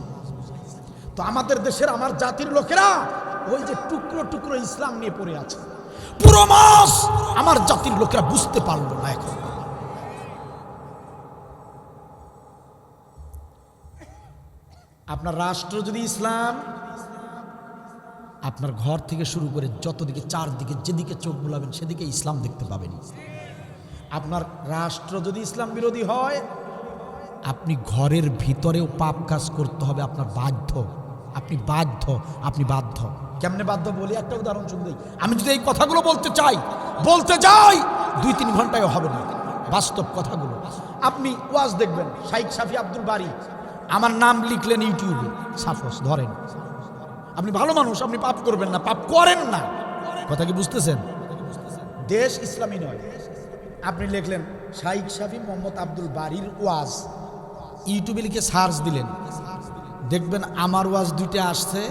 তো আমাদের দেশের আমার জাতির লোকেরা ওই যে টুকরো টুকরো ইসলাম নিয়ে পড়ে আছে, পুরো মাস আমার জাতির লোকেরা বুঝতে পারলো না। এখন আপনার রাষ্ট্র যদি ইসলাম, আপনার ঘর থেকে শুরু করে যতদিকে চারদিকে যেদিকে চোখ বুলাবেন সেদিকে ইসলাম দেখতে পাবেন। আপনার রাষ্ট্র যদি ইসলাম বিরোধী হয়, আপনি ঘরের ভিতরেও পাপ কাজ করতে হবে, আপনার বাধ্য, আপনি বাধ্য, আপনি বাধ্য। কেমনে বাধ্য বলি, একটা উদাহরণ শুনে দিই। আমি যদি এই কথাগুলো বলতে যাই 2-3 ঘন্টায় হবে না, বাস্তব কথাগুলো। আপনি ওয়াজ দেখবেন, শাইখ শাফি আব্দুল বারী, আমার নাম লিখলেন ইউটিউবে, সাপোজ ধরেন, আপনি ভালো মানুষ, আপনি পাপ করবেন না, পাপ করেন না, কথা কি বুঝতেছেন? দেশ ইসলামী নয়, আপনি লিখলেন শাইখ শাফি মোহাম্মদ আব্দুল বারীর ওয়াজ, ইউটিউবে লিখে সার্চ দিলেন, দেখবেন আমার ওয়াজ 2টা আসছে,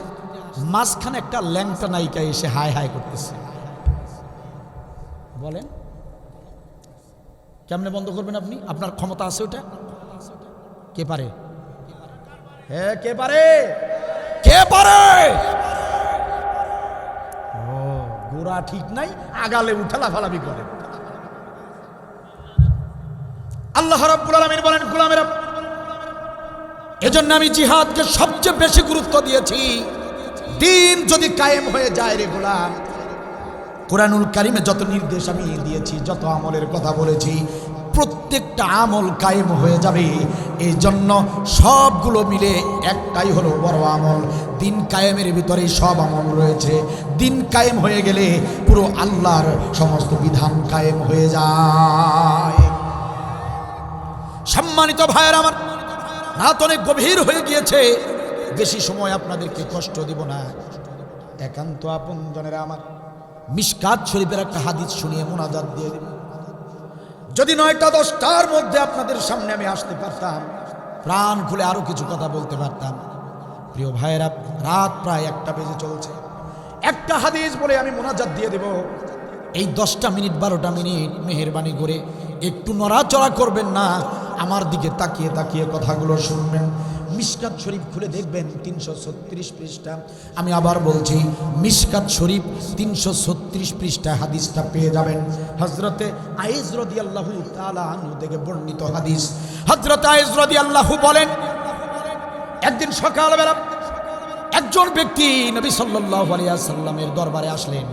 মাঝখানে একটা ল্যাংটা নায়িকা এসে হাই হাই করতেছে। বলেন কেমনে বন্ধ করবেন আপনি? আপনার ক্ষমতা আছে ওটা? কে পারে? হ্যাঁ, কে পারে? কে পারে? ও, গোড়া ঠিক নাই, আগালে উঠে লাফালাফি করে। আল্লাহ রাব্বুল আলামিন বলেন, গোলামেরা, এজন্য আমি জিহাদকে সবচেয়ে বেশি গুরুত্ব দিয়েছি। দিন যদি কায়েম হয়ে যায় রে গোলাম, কোরআনুল কারিমে যত নির্দেশ আমি দিয়েছি, যত আমলের কথা বলেছি, প্রত্যেকটা আমল কায়েম হয়ে যাবে। এই জন্য সবগুলো মিলে একটাই হলো বড় আমল। দিন কায়েমের ভিতরে সব আমল রয়েছে। দিন কায়েম হয়ে গেলে পুরো আল্লাহর সমস্ত বিধান কায়েম হয়ে যায়। সম্মানিত ভাইয়ের আমার, রাত অনেক গভীর হয়ে গিয়েছে, বেশি সময় আপনাদেরকে কষ্ট দিব না। একান্ত আপনজনেরা আমার, মিশকাত শরীফের একটা হাদিস শুনিয়ে মোনাজাত দিয়ে দেব। যদি 9টা-10টার মধ্যে আপনাদের সামনে আমি আসতে পারতাম, প্রাণ খুলে আরো কিছু কথা বলতে পারতাম। প্রিয় ভাইয়েরা, রাত প্রায় 1টা বেজে চলছে। একটা হাদিস বলে আমি মোনাজাত দিয়ে দেব। এই 10টা মিনিট 12টা মিনিট মেহেরবানি করে একটু নড়াচড়া করবেন না, আমার দিকে তাকিয়ে তাকিয়ে কথাগুলো শুনবেন। মিশকাত শরীফ খুলে দেখবেন 336 পৃষ্ঠা। আমি আবার বলছি, মিশকাত শরীফ 336 পৃষ্ঠা হাদিসটা পেয়ে যাবেন। হযরতে আয়েশ রাদিয়াল্লাহু তাআলা আনহু থেকে বর্ণিত হাদিস। হযরতে আয়েশ রাদিয়াল্লাহু বলেন, একদিন সকালবেলা একজন ব্যক্তি নবী সাল্লাল্লাহু আলাইহি ওয়াসাল্লামের দরবারে আসলেন।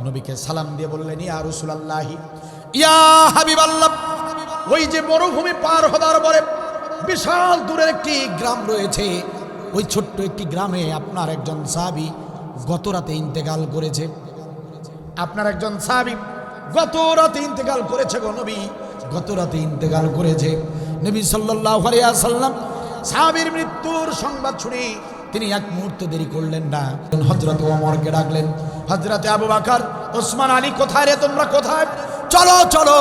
নবীকে সালাম দিয়ে বললেন, ইয়া রাসূলুল্লাহ, ইয়া হাবিবাল্লাহ, ওই যে মরুভূমি পার হবার পরে বিশাল দূরের একটি গ্রাম রয়েছে, ওই ছোট্ট একটি গ্রামে আপনার একজন সাহাবী গত রাতে ইন্তেকাল করেছে। আপনার একজন সাহাবী গত রাতে ইন্তেকাল করেছে গো নবী, গত রাতে ইন্তেকাল করেছে। নবী সাল্লাল্লাহু আলাইহি ওয়াসাল্লাম সাহাবীর মৃত্যুর সংবাদ শুনে তিনি এক মুহূর্ত দেরি করলেন না। হযরত ওমরকে ডাকলেন, হযরতে আবু বকর, ওসমান, আলী, কোথায় রে তোমরা, কোথায়? চলো চলো,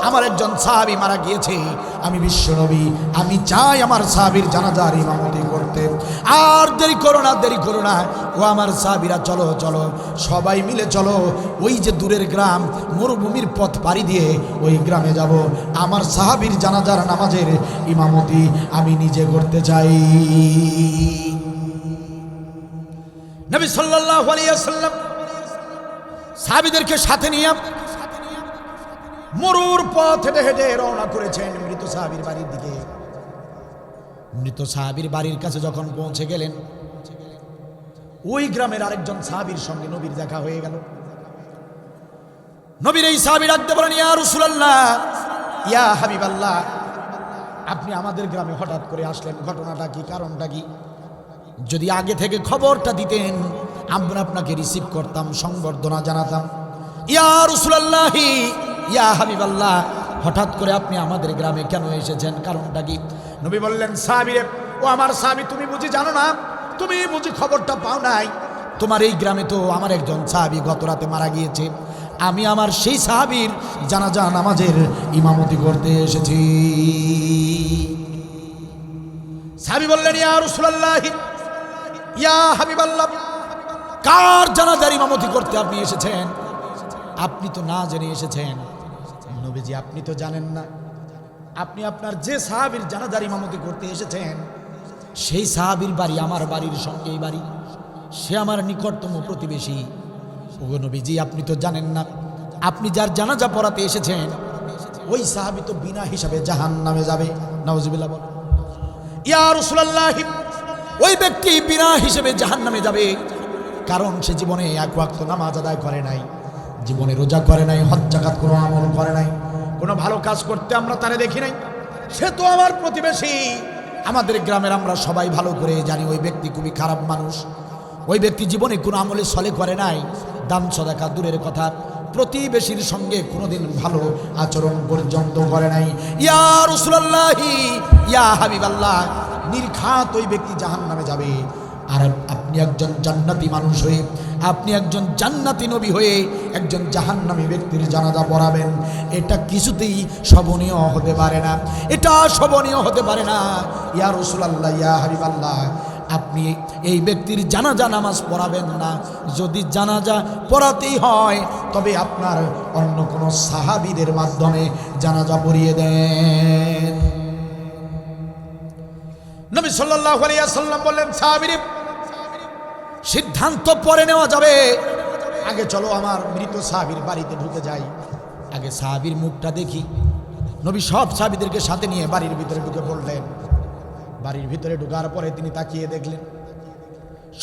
আমার একজন সাহাবী মারা গিয়েছে, আমি বিশ্বনবী, আমি চাই আমার সাহাবীর জানাজার ইমামতি করতে। আর দেরি করো না, দেরি করো না, ও আমার সাহাবীরা, চলো চলো, সবাই মিলে চলো, ওই যে দূরের গ্রাম, মরুভূমির পথ পাড়ি দিয়ে ওই গ্রামে যাব। আমার সাহাবীর জানাজার নামাজের ইমামতি আমি নিজে করতে চাই। নবী সাল্লাল্লাহু আলাইহি ওয়াসাল্লাম সাহাবীদেরকে সাথে নিয়ে মরুর পথ হেঁটে হেঁটে রওনা করেছেন মৃত সাহাবীর বাড়ির দিকে। মৃত সাহাবীর বাড়ির কাছে যখন পৌঁছে গেলেন, ওই গ্রামের আরেকজন সাহাবীর সঙ্গে নবীর দেখা হয়ে গেল। নবীর এই সাহাবী ডাকতে বলেন, ইয়া রাসূলুল্লাহ, ইয়া হাবিবাল্লাহ, আপনি আমাদের গ্রামে হঠাৎ করে আসলেন, ঘটনাটা কি, কারণটা কি? যদি আগে থেকে খবরটা দিতেন, আমরা আপনাকে রিসিভ করতাম, সংবর্ধনা জানাতাম। ইয়া রাসূলুল্লাহ, ইয়া হাবিবাল্লাহ, হঠাৎ করে আপনি আমাদের গ্রামে কেন এসেছেন, কারণটা কি? নবী বললেন, সাহাবী, ও আমার সাহাবী, তুমি বুঝি জানো না, তুমি বুঝি খবরটা পাও নাই? তোমার এই গ্রামে তো আমার একজন সাহাবী গত রাতে মারা গিয়েছে, আমি আমার সেই সাহাবীর জানাজা নামাজের ইমামতি করতে এসেছি। সাহাবী বললেন, ইয়া রাসূলুল্লাহ, ইয়া হাবিবাল্লাহ, কার জানাজার ইমামতি করতে আপনি এসেছেন? আপনি তো না জেনে এসেছেন। নবীজি, আপনি তো জানেন না, আপনি আপনার যে সাহাবীর জানাজার ইমামতি করতে এসেছেন, সেই সাহাবীর বাড়ি আমার বাড়ির সঙ্গেই বাড়ি, সে আমার নিকটতম প্রতিবেশী। ওগো নবীজি, আপনি তো জানেন না, আপনি যার জানাজা পড়াতে এসেছেন ওই সাহাবী তো বিনা হিসাবে জাহান্নামে যাবে। নাউজুবিল্লাহ বল। ইয়া রাসূলুল্লাহ, ওই ব্যক্তি বিনা হিসেবে জাহান্নামে যাবে, কারণ সে জীবনে এক ওয়াক্ত নামাজ আদায় করে নাই, জীবনে রোজা করে নাই, হজ যাকাত কোনো আমল করে নাই, কোনো ভালো কাজ করতে আমরা তারে দেখি নাই। সে তো আমার প্রতিবেশী, আমাদের গ্রামের আমরা সবাই ভালো করে জানি ওই ব্যক্তি খুবই খারাপ মানুষ। ওই ব্যক্তি জীবনে কোনো আমলে সলে করে নাই, দান সদাকা দূরের কথা, প্রতিবেশীর সঙ্গে কোনোদিন ভালো আচরণ পর্যন্ত করে নাই। ইয়া রাসূলুল্লাহ, ইয়া হাবিবাল্লাহ, নির্ঘাত ওই ব্যক্তি জাহান্নামে যাবে। আর আপনি একজন জান্নাতি মানুষ হয়ে, আপনি একজন জান্নাতি নবী হয়ে একজন জাহান্নামী ব্যক্তির জানাজা পড়াবেন, এটা কিছুতেই শোভনীয় হতে পারে না, এটা শোভনীয় হতে পারে না। ইয়া রাসূলুল্লাহ, ইয়া হাবিবাল্লাহ, আপনি এই ব্যক্তির জানাজা নামাজ পড়াবেন না। যদি জানাজা পড়াতেই হয় তবে আপনার অন্য কোনো সাহাবীদের মাধ্যমে জানাজা পড়িয়ে দেন। নবী সাল্লাল্লাহু আলাইহি ওয়াসাল্লাম বললেন, সাহাবীরা, সিদ্ধান্ত পরে নেওয়া যাবে, আগে চলো আমার মৃত সাহাবীর বাড়িতে ঢুকে যাই, আগে সাহাবীর মুখটা দেখি। নবী সব সাহাবীদেরকে সাথে নিয়ে বাড়ির ভিতরে ঢুকে পড়লেন। বাড়ির ভিতরে ঢোকার পরে তিনি তাকিয়ে দেখলেন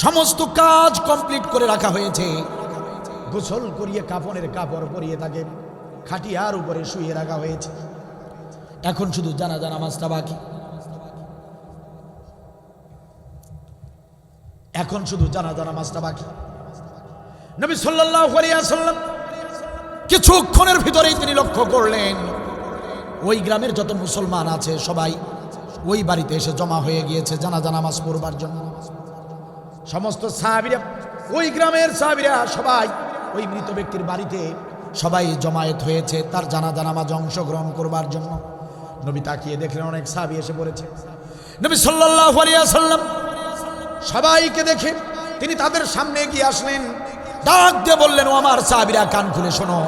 সমস্ত কাজ কমপ্লিট করে রাখা হয়েছে। গোসল করিয়ে কাফনের কাপড় পরিয়ে তাকে খাটিয়ার উপরে শুয়ে রাখা হয়েছে। এখন শুধু জানাজা নামাজটা বাকি, এখন শুধু জানাজা নামাজটা বাকি। নবী সাল্লাল্লাহু আলাইহি ওয়াসাল্লাম কিছুক্ষণের ভিতরেই তিনি লক্ষ্য করলেন ওই গ্রামের যত মুসলমান আছে সবাই ওই বাড়িতে এসে জমা হয়ে গিয়েছে জানাজা নামাজ পড়বার জন্য। সমস্ত সাহাবীরা, ওই গ্রামের সাহাবীরা সবাই ওই মৃত ব্যক্তির বাড়িতে সবাই জমায়েত হয়েছে তার জানাজা নামাজে অংশগ্রহণ করবার জন্য। নবী তাকিয়ে দেখলেন অনেক সাহাবী এসে পড়েছে। নবী সাল্লাল্লাহু আলাইহি ওয়াসাল্লাম সবাইকে দেখে তিনি তাদের সামনে গিয়ে আসলেন, ডাক দিয়ে বললেন, ও আমার সাহাবীরা কান খুলে শোনো,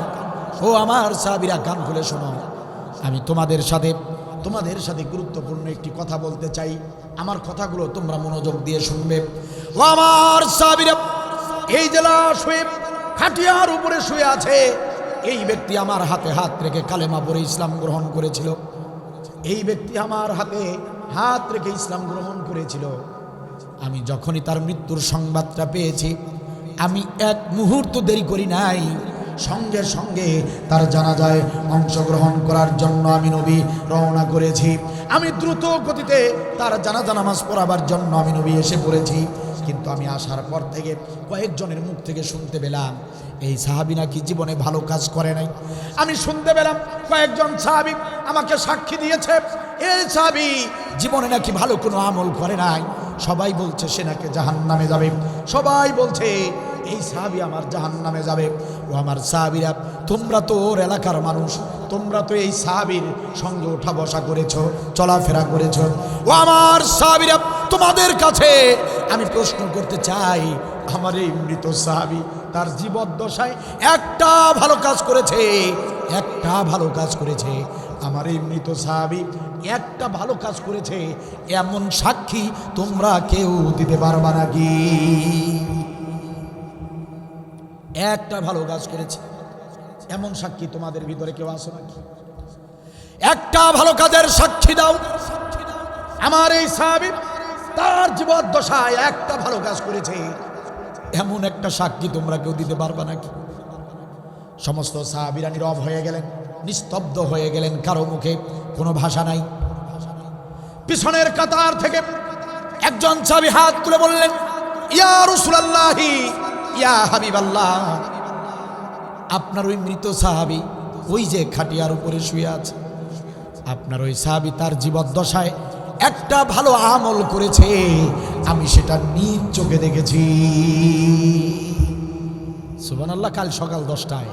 ও আমার সাহাবীরা কান খুলে শোনো, আমি তোমাদের সাথে গুরুত্বপূর্ণ একটি কথা বলতে চাই, আমার কথাগুলো তোমরা মনোযোগ দিয়ে শুনবে। ও আমার সাহাবীরা, এই যে লাশ হয়ে খাটিয়ার উপরে শুয়ে আছে এই ব্যক্তি আমার হাতে হাত রেখে কালেমা পড়ে ইসলাম গ্রহণ করেছিল। এই ব্যক্তি আমার হাতে হাত রেখে ইসলাম গ্রহণ করেছিল। আমি যখনই তার মৃত্যুর সংবাদটা পেয়েছি আমি এক মুহূর্ত দেরি করি নাই, সঙ্গে সঙ্গে তার জানাজায় অংশগ্রহণ করার জন্য আমি নবী রওনা করেছি। আমি দ্রুত গতিতে তার জানাজা নামাজ পড়াবার জন্য আমি নবী এসে পড়েছি। কিন্তু আমি আসার পর থেকে কয়েকজনের মুখ থেকে শুনতে পেলাম এই সাহাবী নাকি জীবনে ভালো কাজ করে নাই। আমি শুনতে পেলাম কয়েকজন সাহাবী আমাকে সাক্ষী দিয়েছে এই সাহাবী জীবনে নাকি ভালো কোনো আমল করে নাই। সবাই বলছে সে নাকি জাহান্নামে যাবে, সবাই বলছে এই সাহাবী আমার জাহান্নামে যাবে। ও আমার সাহাবীরা, তোমরা তো ওর এলাকার মানুষ, তোমরা তো এই সাহাবীর সঙ্গে ওঠা বসা করেছো, চলাফেরা করেছো। ও আমার সাহাবীরা, তোমাদের কাছে আমি প্রশ্ন করতে চাই, আমার এই মৃত সাহাবী তার জীবদ্দশায় একটা ভালো কাজ করেছে, একটা ভালো কাজ করেছে। আমার এই মৃত সাহাবী একটা ভালো কাজ করেছে, এমন সাক্ষী তোমরা কেউ দিতে পারবা নাকি? একটা ভালো কাজ করেছে এমন সাক্ষী তোমাদের ভিতরে কেউ আছে নাকি? একটা ভালো কাজের সাক্ষী দাও। আমার এই সাহাবী তার জীবদ্দশায় একটা ভালো কাজ করেছে, এমন একটা সাক্ষী তোমরা কেউ দিতে পারবা নাকি? সমস্ত সাহাবীরা নীরব হয়ে গেলেন, নিস্তব্ধ হয়ে গেলেন, কারো মুখে কোনো ভাষা নাই। পিছনের কাতার থেকে একজন সাহাবী হাত তুলে বললেন, ইয়া রাসূলুল্লাহ, ইয়া হাবিবাল্লাহ, আপনার ওই মৃত সাহাবী ওই যে খাটিয়ার উপরে শুয়ে আছে, আপনার ওই সাহাবী তার জীবদ্দশায় একটা ভালো আমল করেছে, আমি সেটা নিজ চোখে দেখেছি। সুবহানাল্লাহ। কাল সকাল 10টায়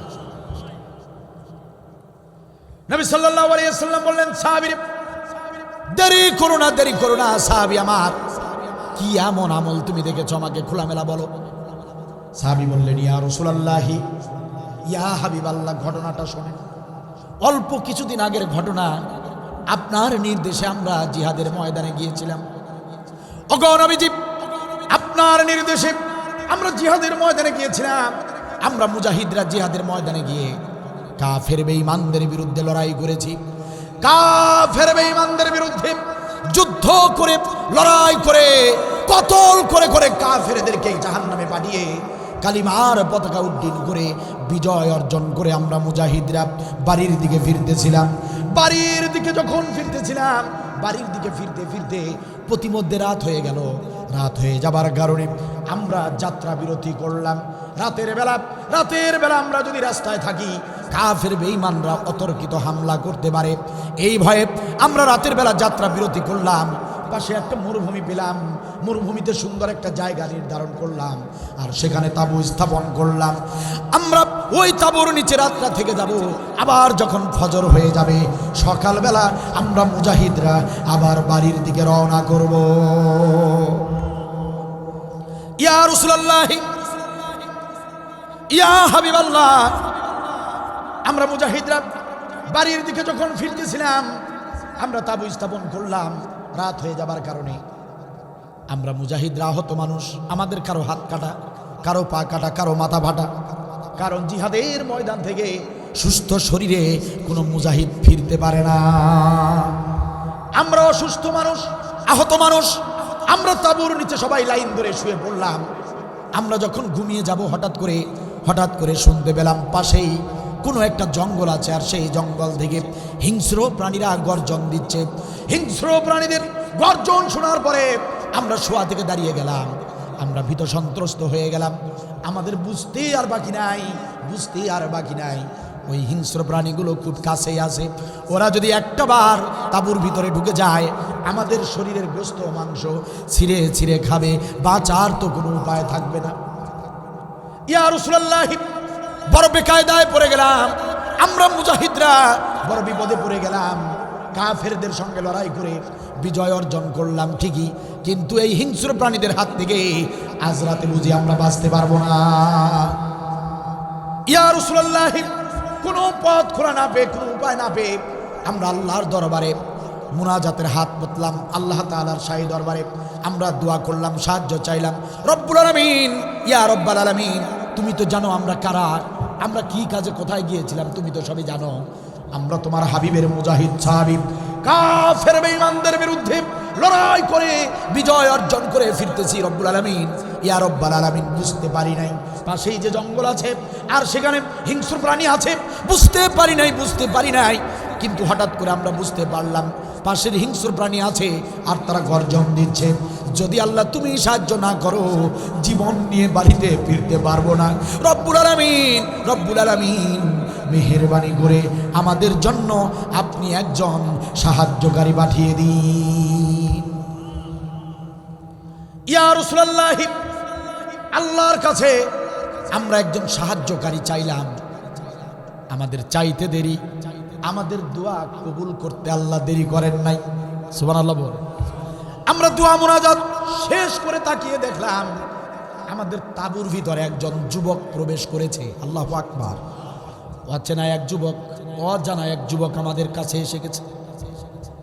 নবী সাল্লাল্লাহু আলাইহি ওয়াসাল্লাম বললেন, সাহাবী দেরি করো না, দেরি করো না, সাহাবী আমার কি এমন আমল তুমি দেখেছো আমাকে খোলামেলা বলো। সাহাবী বললেন, ইয়া রাসূলুল্লাহ, ইয়া হাবিবাল্লাহ, ঘটনাটা শোনেন। অল্প কিছুদিন আগের ঘটনা, আপনার নির্দেশে আমরা জিহাদের ময়দানে গিয়েছিলাম। ওগো নবীজি, আপনার নির্দেশে আমরা জিহাদের ময়দানে গিয়েছিলাম। আমরা মুজাহিদরা জিহাদের ময়দানে গিয়ে কাফের বেঈমানদের বিরুদ্ধে লড়াই করেছি। কাফের বেঈমানদের বিরুদ্ধে যুদ্ধ করে, লড়াই করে, কতল করে করে কাফেরদেরকে জাহান্নামে পাঠিয়ে কালিমার পতাকা উড্ডীন করে বিজয় অর্জন করে আমরা মুজাহিদরা বাড়ির দিকে ফিরতেছিলাম। বাড়ির দিকে যখন ফিরতেছিলাম, বাড়ির দিকে ফিরতে ফিরতে প্রতিমধ্যে রাত হয়ে গেল। রাত হয়ে যাবার কারণে আমরা যাত্রা বিরতি করলাম। রাতের বেলা আমরা যদি রাস্তায় থাকি, কাফের বেঈমানরা অতর্কিত হামলা করতে পারে, এই ভয়ে আমরা রাতের বেলা যাত্রা বিরতি করলাম। পাশে একটা মরুভূমি পেলাম, মরুভূমিতে সুন্দর একটা জায়গা নির্ধারণ করলাম আর সেখানে তাঁবু স্থাপন করলাম। আমরা ওই তাঁবুর নিচে রাতটা থেকে যাব। আবার যখন ফজর হয়ে যাবে সকালবেলা আমরা মুজাহিদরা আবার বাড়ির দিকে রওনা করব। ইয়া রাসূলুল্লাহ, ইয়া হাবিবাল্লাহ, আমরা মুজাহিদরা বাড়ির দিকে যখন ফিরতেছিলাম, আমরা তাঁবু স্থাপন করলাম। রাত হয়ে যাবার কারণে আমরা মুজাহিদরা আহত মানুষ, আমাদের কারো হাত কাটা, কারো পা কাটা, কারো মাথা ফাটা। কারণ জিহাদের ময়দান থেকে সুস্থ শরীরে কোনো মুজাহিদ ফিরতে পারে না। আমরা অসুস্থ মানুষ, আহত মানুষ। আমরা তাঁবুর নিচে সবাই লাইন ধরে শুয়ে পড়লাম। আমরা যখন ঘুমিয়ে যাব হঠাৎ করে শুনতে পেলাম পাশেই কোনো একটা জঙ্গল আছে, আর সেই জঙ্গল থেকে হিংস্র প্রাণীরা গর্জন দিচ্ছে। হিংস্র প্রাণীদের গর্জন শোনার পরে আমরা শোয়া থেকে দাঁড়িয়ে গেলাম। আমরা ভীত সন্ত্রস্ত হয়ে গেলাম। আমাদের বুঝতে আর বাকি নাই ওই হিংস্র প্রাণীগুলো খুব কাছেই আছে। ওরা যদি একটা বার তাঁবুর ভিতরে ঢুকে যায়, আমাদের শরীরের গোশত মাংস ছিঁড়ে ছিঁড়ে খাবে, বাঁচার তো কোনো উপায় থাকবে না। ইয়া রাসূলুল্লাহ, বড় বেকায়দায় পড়ে গেলাম। আমরা মুজাহিদরা বড় বিপদে পড়ে গেলাম। কাফেরদের সঙ্গে লড়াই করে বিজয় অর্জন করলাম ঠিকই, কিন্তু এই হিংস্র প্রাণীদের হাত থেকে আজ রাতে বুঝি আমরা বাঁচতে পারবো না। ইয়া রাসূলুল্লাহ, কোনো পথ খোলা না পেয়ে, কোনো উপায় না পেয়ে আমরা আল্লাহর দরবারে মুনাজাতের হাত পাতলাম। আল্লাহ তাআলার শাহী দরবারে আমরা দোয়া করলাম, সাহায্য চাইলাম। রব্বুল আলামিন, ইয়া রব্বাল আলামিন, তুমি তো জানো আমরা কারা, আমরা কি কাজে কোথায় গিয়েছিলাম, তুমি তো সবই জানো। আমরা তোমার হাবিবের মুজাহিদ সাহাবী, কাফের বেঈমানদের বিরুদ্ধে লড়াই করে বিজয় অর্জন করে ফিরতেছি। রব্বুল আলামিন, ইয়া রব্বাল আলামিন, বুঝতে পারি নাই পাশেই যে জঙ্গল আছে আর সেখানে হিংস্র প্রাণী আছে, বুঝতে পারি নাই। কিন্তু হঠাৎ করে আমরা বুঝতে পারলাম পাশের হিংস্র প্রাণী আছে আর তারা গর্জন দিচ্ছে। যদি আল্লাহ তুমি সাহায্য না করো, জীবন নিয়ে বাড়িতে ফিরতে পারবো না। রব্বুল আলামিন, মেহেরবানি করে আমাদের জন্য আপনি একজন সাহায্যকারী পাঠিয়ে দিন। ইয়া রাসূলুল্লাহ, আল্লাহর কাছে আমরা একজন সাহায্যকারী চাইলাম। আমাদের চাইতে দেরি, আমাদের দোয়া কবুল করতে আল্লাহ দেরি করেন নাই। সুবহানাল্লাহ বল। আমরা দোয়া মুনাজাত শেষ করে তাকিয়ে দেখলাম আমাদের তাঁবুর ভিতরে একজন যুবক প্রবেশ করেছে। আল্লাহু আকবার। অচেনা এক যুবক আমাদের কাছে এসে গেছে।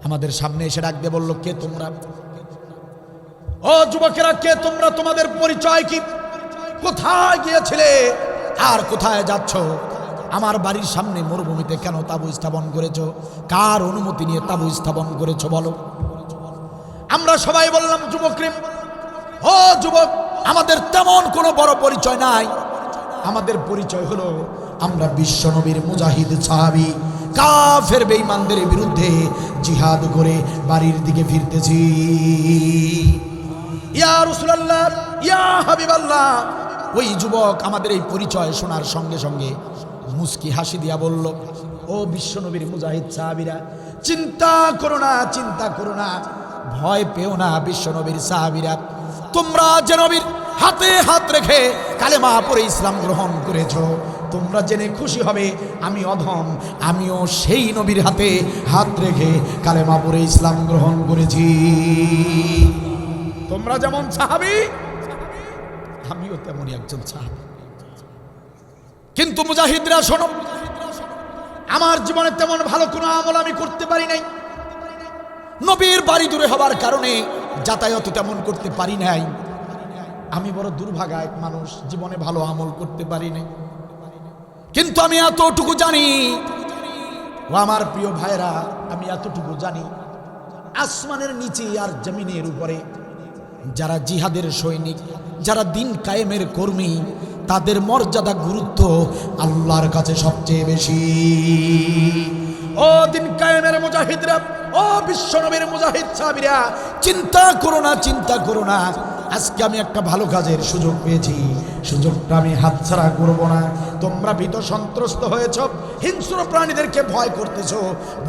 আমাদের সামনে এসে ডাক দিয়ে বলল, কে তোমরা? ও যুবকেরা, কে তোমরা? তোমাদের পরিচয় কি? কোথায় গিয়েছিলে আর কোথায় যাচ্ছ? আমার বাড়ির সামনে মরুভূমিতে কেন তাঁবু স্থাপন করেছো? কার অনুমতি নিয়ে তাঁবু স্থাপন করেছো বলো? আমরা সবাই বললাম, যুবকরে, ও যুবক, আমাদের তেমন কোনো বড় পরিচয় নাই। আমাদের পরিচয় হলো আমরা বিশ্বনবীর মুজাহিদ সাহাবী, কাফের বেঈমানদের বিরুদ্ধে জিহাদ করে বাড়ির দিকে ফিরতেছি। ইয়া রাসূলুল্লাহ, ইয়া হাবিবাল্লাহ, ওই যুবক আমাদের এই পরিচয় শোনার সঙ্গে সঙ্গে মুস্কি হাসি দিয়া বলল, ও বিশ্বনবীর মুজাহিদ সাহাবীরা, চিন্তা করো না, ভয় পেও না। বিশ্বনবীর সাহাবীরা, তোমরা যে নবীর হাতে হাত রেখে কালেমা পড়ে ইসলাম গ্রহণ করেছো, তোমরা জেনে খুশি হবে আমি অধম, আমিও সেই নবীর হাতে হাত রেখে কালেমা পড়ে ইসলাম গ্রহণ করেছি। তোমরা যেমন সাহাবী, আমিও তেমনই একজন সাহাবী। কিন্তু মুজাহিদরা শোনো, আমার জীবনে তেমন ভালো কোনো আমল আমি করতে পারি নাই। নবীর বাড়ি দূরে হবার কারণে যাতায়াত তেমন করতে পারি নাই। আমি বড় দুর্ভাগা এক মানুষ, জীবনে ভালো আমল করতে পারি নাই। কিন্তু আমি এতটুকু জানি, ও আমার প্রিয় ভাইরা, আমি এতটুকু জানি, আসমানের নিচে আর জমিনের উপরে যারা জিহাদের সৈনিক, যারা দিন কায়েমের কর্মী, তাদের মর্যাদা গুরুত্ব আল্লাহর কাছে সবচেয়ে বেশি। ও দিন কায়েমের মুজাহিদরা, ও বিশ্বনবীর মুজাহিদ সাহাবীরা, চিন্তা করো না, চিন্তা করো না। আজকে আমি একটা ভালো কাজের সুযোগ পেয়েছি, সুযোগটা আমি হাতছাড়া করব না। তোমরা ভীত সন্ত্রস্ত হয়েছ, হিংস্র প্রাণীদেরকে ভয় করতেছ।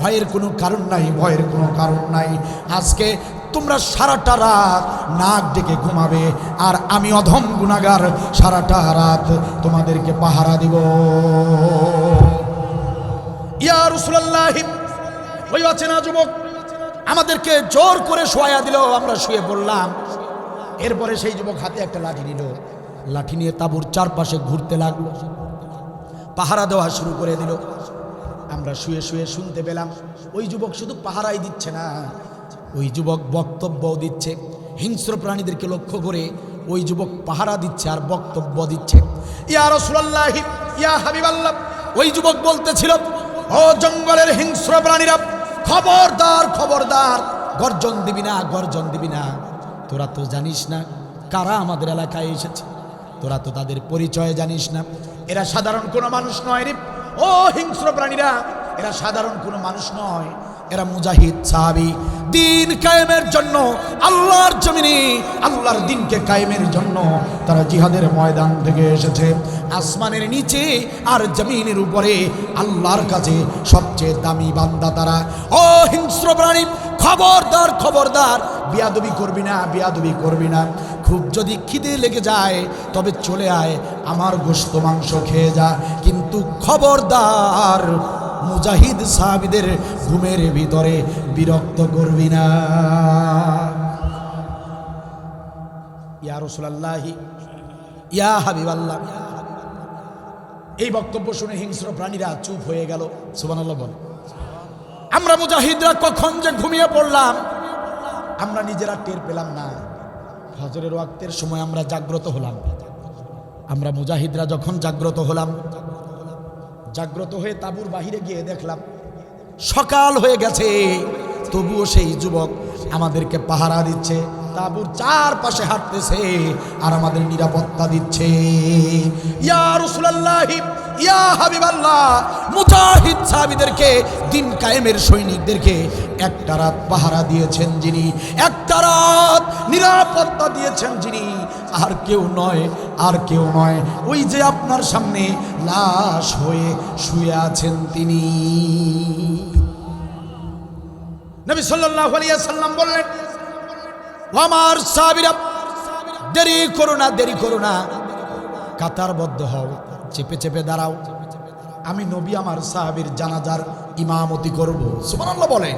ভয়ের কোনো কারণ নাই, ভয়ের কোনো কারণ নাই। আজকে তোমরা সারাটা রাত নাক ডেকে ঘুমাবে, আর আমি অধম গুনাহগার সারাটা রাত তোমাদেরকে পাহারা দিব। ইয়া রাসূলুল্লাহ, ওই অচেনা যুবক আমাদেরকে জোর করে শোয়া দিল, আমরা শুয়ে পড়লাম। এরপরে সেই যুবক হাতে একটা লাঠি নিল, লাঠি নিয়ে তাঁবুর চারপাশে ঘুরতে লাগলো, পাহারা দেওয়া শুরু করে দিল। আমরা শুয়ে শুয়ে শুনতে পেলাম, ওই যুবক শুধু পাহারাই দিচ্ছে না, ওই যুবক বক্তব্য দিচ্ছে। হিংস্র প্রাণীদেরকে লক্ষ্য করে ওই যুবক পাহারা দিচ্ছে আর বক্তব্য দিচ্ছে। ইয়া রাসূলুল্লাহ, ইয়া হাবিবাল্লাহ, ওই যুবক বলতেছিল, ও জঙ্গলের হিংস্র প্রাণীরা, খবরদার খবরদার, গর্জন দিবি না, গর্জন দিবি না। তোরা তো জানিস না কারা আমাদের এলাকায় এসেছে, তোরা তো তাদের পরিচয় জানিস না। এরা সাধারণ কোনো মানুষ নয় রে, ও হিংস্র প্রাণীরা, এরা সাধারণ কোনো মানুষ নয়, এরা মুজাহিদ সাহাবী। দিন কায়েমের জন্য আল্লাহর জমিনে আল্লাহর দিনকে কায়েমের জন্য তারা জিহাদের ময়দান থেকে এসেছে। আসমানের নিচে আর জমিনের উপরে আল্লাহর কাছে সবচেয়ে দামি বান্দা তারা। ও হিংস্র প্রাণী, খবরদার খবরদার, বিয়াদবি করবি না, বিয়াদবি করবি না। খুব যদি খিদে লেগে যায় তবে চলে আয়, আমার গোশত মাংস খেয়ে যা, কিন্তু খবরদার মুজাহিদ সাহাবীদের ঘুমের ভিতরে বিরক্ত করবি না। ইয়া রাসূলুল্লাহ, ইয়া হাবিবাল্লাহ। এই বক্তব্য শুনে হিংস্র প্রাণীরা চুপ হয়ে গেল। সুবহানাল্লাহ বল। আমরা মুজাহিদরা কখন যে ঘুমিয়ে পড়লাম আমরা নিজেরা টের পেলাম না। ফজরের ওয়াক্তের সময় আমরা জাগ্রত হলাম। আমরা মুজাহিদরা যখন জাগ্রত হলাম, জাগ্রত হয়ে তাঁবুর বাহিরে গিয়ে দেখলাম সকাল হয়ে গেছে, তবুও সেই যুবক আমাদেরকে পাহারা দিচ্ছে, তাঁবুর চারপাশে হাঁটতেছে আর আমাদের নিরাপত্তা দিচ্ছে। ইয়া রাসূলুল্লাহ, ইয়া হাবিবাল্লাহ, মুজাহিদ সাহাবীদেরকে, দিন কায়েমের সৈনিকদেরকে একটা রাত পাহারা দিয়েছেন যিনি, একটা রাত নিরাপত্তা দিয়েছেন যিনি, আর কেউ নয়, আর কেউ নয়, ওই যে আপনার সামনে লাশ হয়ে শুয়ে আছেন তিনি। নবী সাল্লাল্লাহু আলাইহি ওয়াসাল্লাম বললেন, আমার সাহাবীরা, দেরি করো না, দেরি করো না, কাতারবদ্ধ হও, চেপে চেপে দাঁড়াও, আমি নবী আমার সাহাবীর জানাজার ইমামতি করব। সুবহানাল্লাহ বলেন।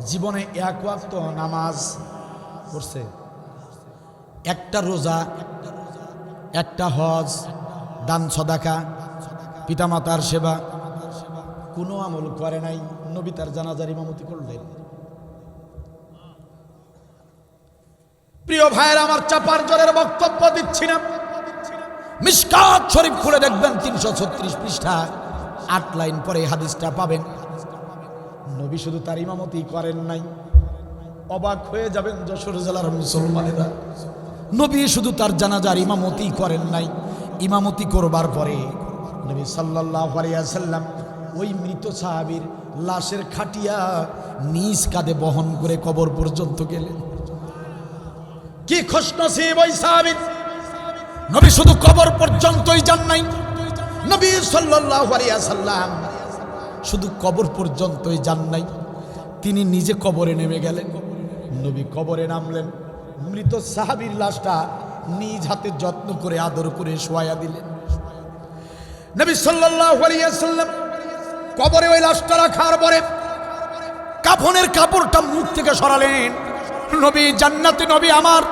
জীবনে এক ওয়াক্ত নামাজ পড়ছে, একটা রোজা, একটা হজ, দান সদাকা, পিতামাতার সেবা, কোনো আমল করে নাই, নবী তার জানাজার ইমামতি করলেন। প্রিয় ভাইয়ের আমার, চাপার জোরের বক্তব্য দিচ্ছি না, মিশকাত শরীফ খুলে দেখবেন 336 পৃষ্ঠা 8 লাইন পরে হাদিসটা পাবেন। নবী শুধু তার ইমামতি করেন নাই, অবাক হয়ে যাবেন যশোর জেলার মুসলমানেরা, নবী শুধু তার জানাজার ইমামতি করেন নাই, ইমামতি করবার পরে নবী সাল্লাল্লাহু আলাইহি ওয়াসাল্লাম ওই মৃত সাহাবীর লাশের খাটিয়া নিজ কাঁধে বহন করে কবর পর্যন্ত গেলেন। কি খুশনসিব ওই সাহাবী! নবী শুধু কবর পর্যন্তই যান নাই, নবী সাল্লাল্লাহু আলাইহি ওয়াসাল্লাম শুধু কবর পর্যন্তই যান নাই, তিনি নিজে কবরে নেমে গেলেন। নবী কবরে নামলেন, মৃত সাহাবীর লাশটা নিজ হাতে যত্ন করে আদর করে শোয়া দিলেন। নবী সাল্লাল্লাহু আলাইহি ওয়াসাল্লাম কবরে ওই লাশটা রাখার পরে কাফনের কাপড়টা মুখ থেকে সরালেন। নবী জান্নাতি নবী, আমার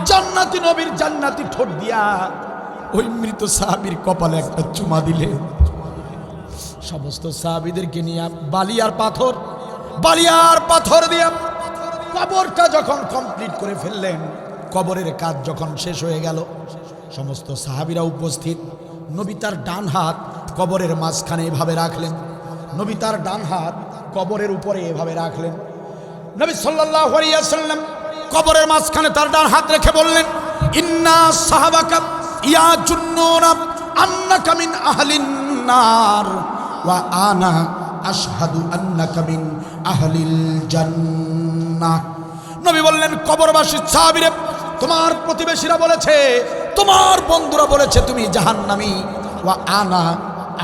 জান্নাতি নবীর জান্নাতি ঠোঁট দিয়া ওই মৃত সাহাবীর কপালে একটা চুমা দিলেন। সমস্ত সাহাবীদেরকে নিয়ে বালি আর পাথর বালিয়ার পাথর দিয়ে কবরটা যখন কমপ্লিট করে ফেললেন, কবরের কাজ যখন শেষ হয়ে গেল, সমস্ত সাহাবীরা উপস্থিত। নবী তার ডান হাত কবরের মাঝখানে এভাবে রাখলেন, নবী তার ডান হাত কবরের উপরে এভাবে রাখলেন। নবী সাল্লাল্লাহু আলাইহি ওয়াসাল্লাম কবরের মাঝখানে তার ডান হাত রেখে বললেন, ইন্না সাহাবাকা ইয়াজুন্নুনা আন্নাকা মিন আহলিন নার ওয়া আনা আশহাদু আন্নাকা মিন আহলিল জান্নাহ। নবী বললেন, কবরবাসী সাহাবীরা, তোমার প্রতিবেশীরা বলেছে, তোমার বন্ধুরা বলেছে তুমি জাহান্নামী, ওয়া আনা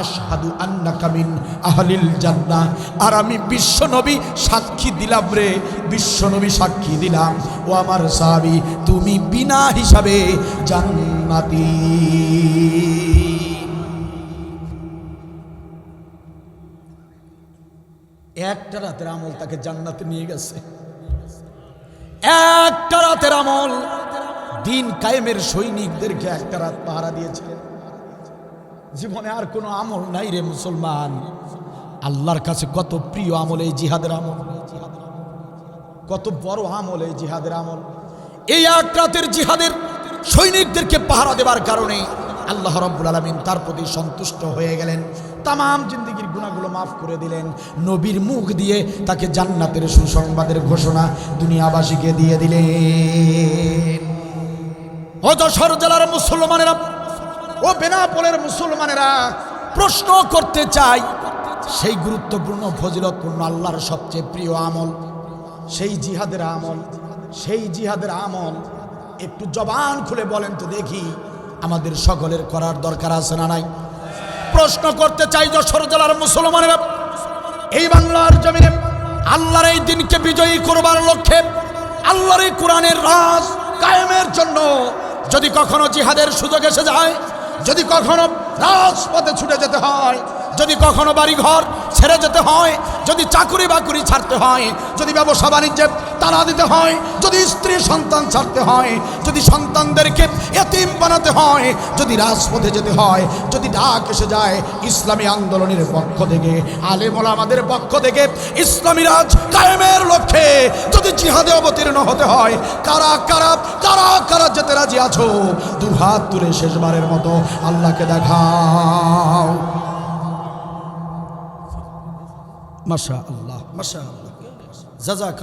আশহাদু আন্নাকা মিন আহলিল জান্নাহ, আর আমি বিশ্বনবী সাক্ষী দিলাম রে, বিশ্বনবী সাক্ষী দিলাম ও আমার সাহাবী, তুমি বিনা হিসাবে জান্নাতি। একটা রাতের আমল তাকে জান্নাতে নিয়ে গেছে। একটা রাতের আমল দিন কায়েমের সৈনিকদেরকে একটা রাত পাহারা দিয়েছিলেন। জীবনে আর কোনো আমল নাই রে মুসলমান। আল্লাহর কাছে কত প্রিয় আমল এই জিহাদের আমল, কত বড় আমল এই জিহাদের আমল। এই এক রাতের জিহাদের সৈনিকদেরকে পাহারা দেবার কারণে আল্লাহ রাব্বুল আলামিন তার প্রতি সন্তুষ্ট হয়ে গেলেন, তামাম জিন্দেগির গুনাহগুলো মাফ করে দিলেন। নবীর মুখ দিয়ে তাকে জান্নাতের সুসংবাদের ঘোষণা দুনিয়াবাসীকে দিয়ে দিলেন। ও যশোর জেলার মুসলমানেরা, ও বেনাপোলের মুসলমানেরা, প্রশ্ন করতে চাই, সেই গুরুত্বপূর্ণ ফজিলতপূর্ণ আল্লাহর সবচেয়ে প্রিয় আমল, সেই জিহাদের আমল, সেই জিহাদের আমল একটু জবান খুলে বলেন তো দেখি, আমাদের সকলের করার দরকার আছে না নাই? প্রশ্ন করতে চাই যশোর জেলার মুসলমানেরা, এই বাংলার জমিনে আল্লাহর এই দিনকে বিজয়ী করবার লক্ষ্যে, আল্লাহর এই কোরআনের রাজ কায়েমের জন্য যদি কখনো জিহাদের সুযোগ এসে যায়, যদি কখনো রাজপথে ছুটে যেতে হয়, যদি কখনো বাড়িঘর ছেড়ে যেতে হয়, যদি চাকুরি বাকুরি ছাড়তে হয়, যদি ব্যবসা বাণিজ্যে তাড়া দিতে হয়, যদি স্ত্রী সন্তান ছাড়তে হয়, যদি সন্তানদেরকে এতিম বানাতে হয়, যদি রাজপথে যেতে হয়, যদি ডাক এসে যায় ইসলামী আন্দোলনের পক্ষ থেকে, আলেম ওলামাদের পক্ষ থেকে, ইসলামী রাজ কায়েমের লক্ষ্যে যদি জিহাদে অবতীর্ণ হতে হয়, কারা কারা কারা কারা যেতে রাজি আছো? দুহাত তুলে শেষবারের মতো আল্লাহকে দেখাও। মাশাআল্লাহ, মাশাআল্লাহ, জাযাক।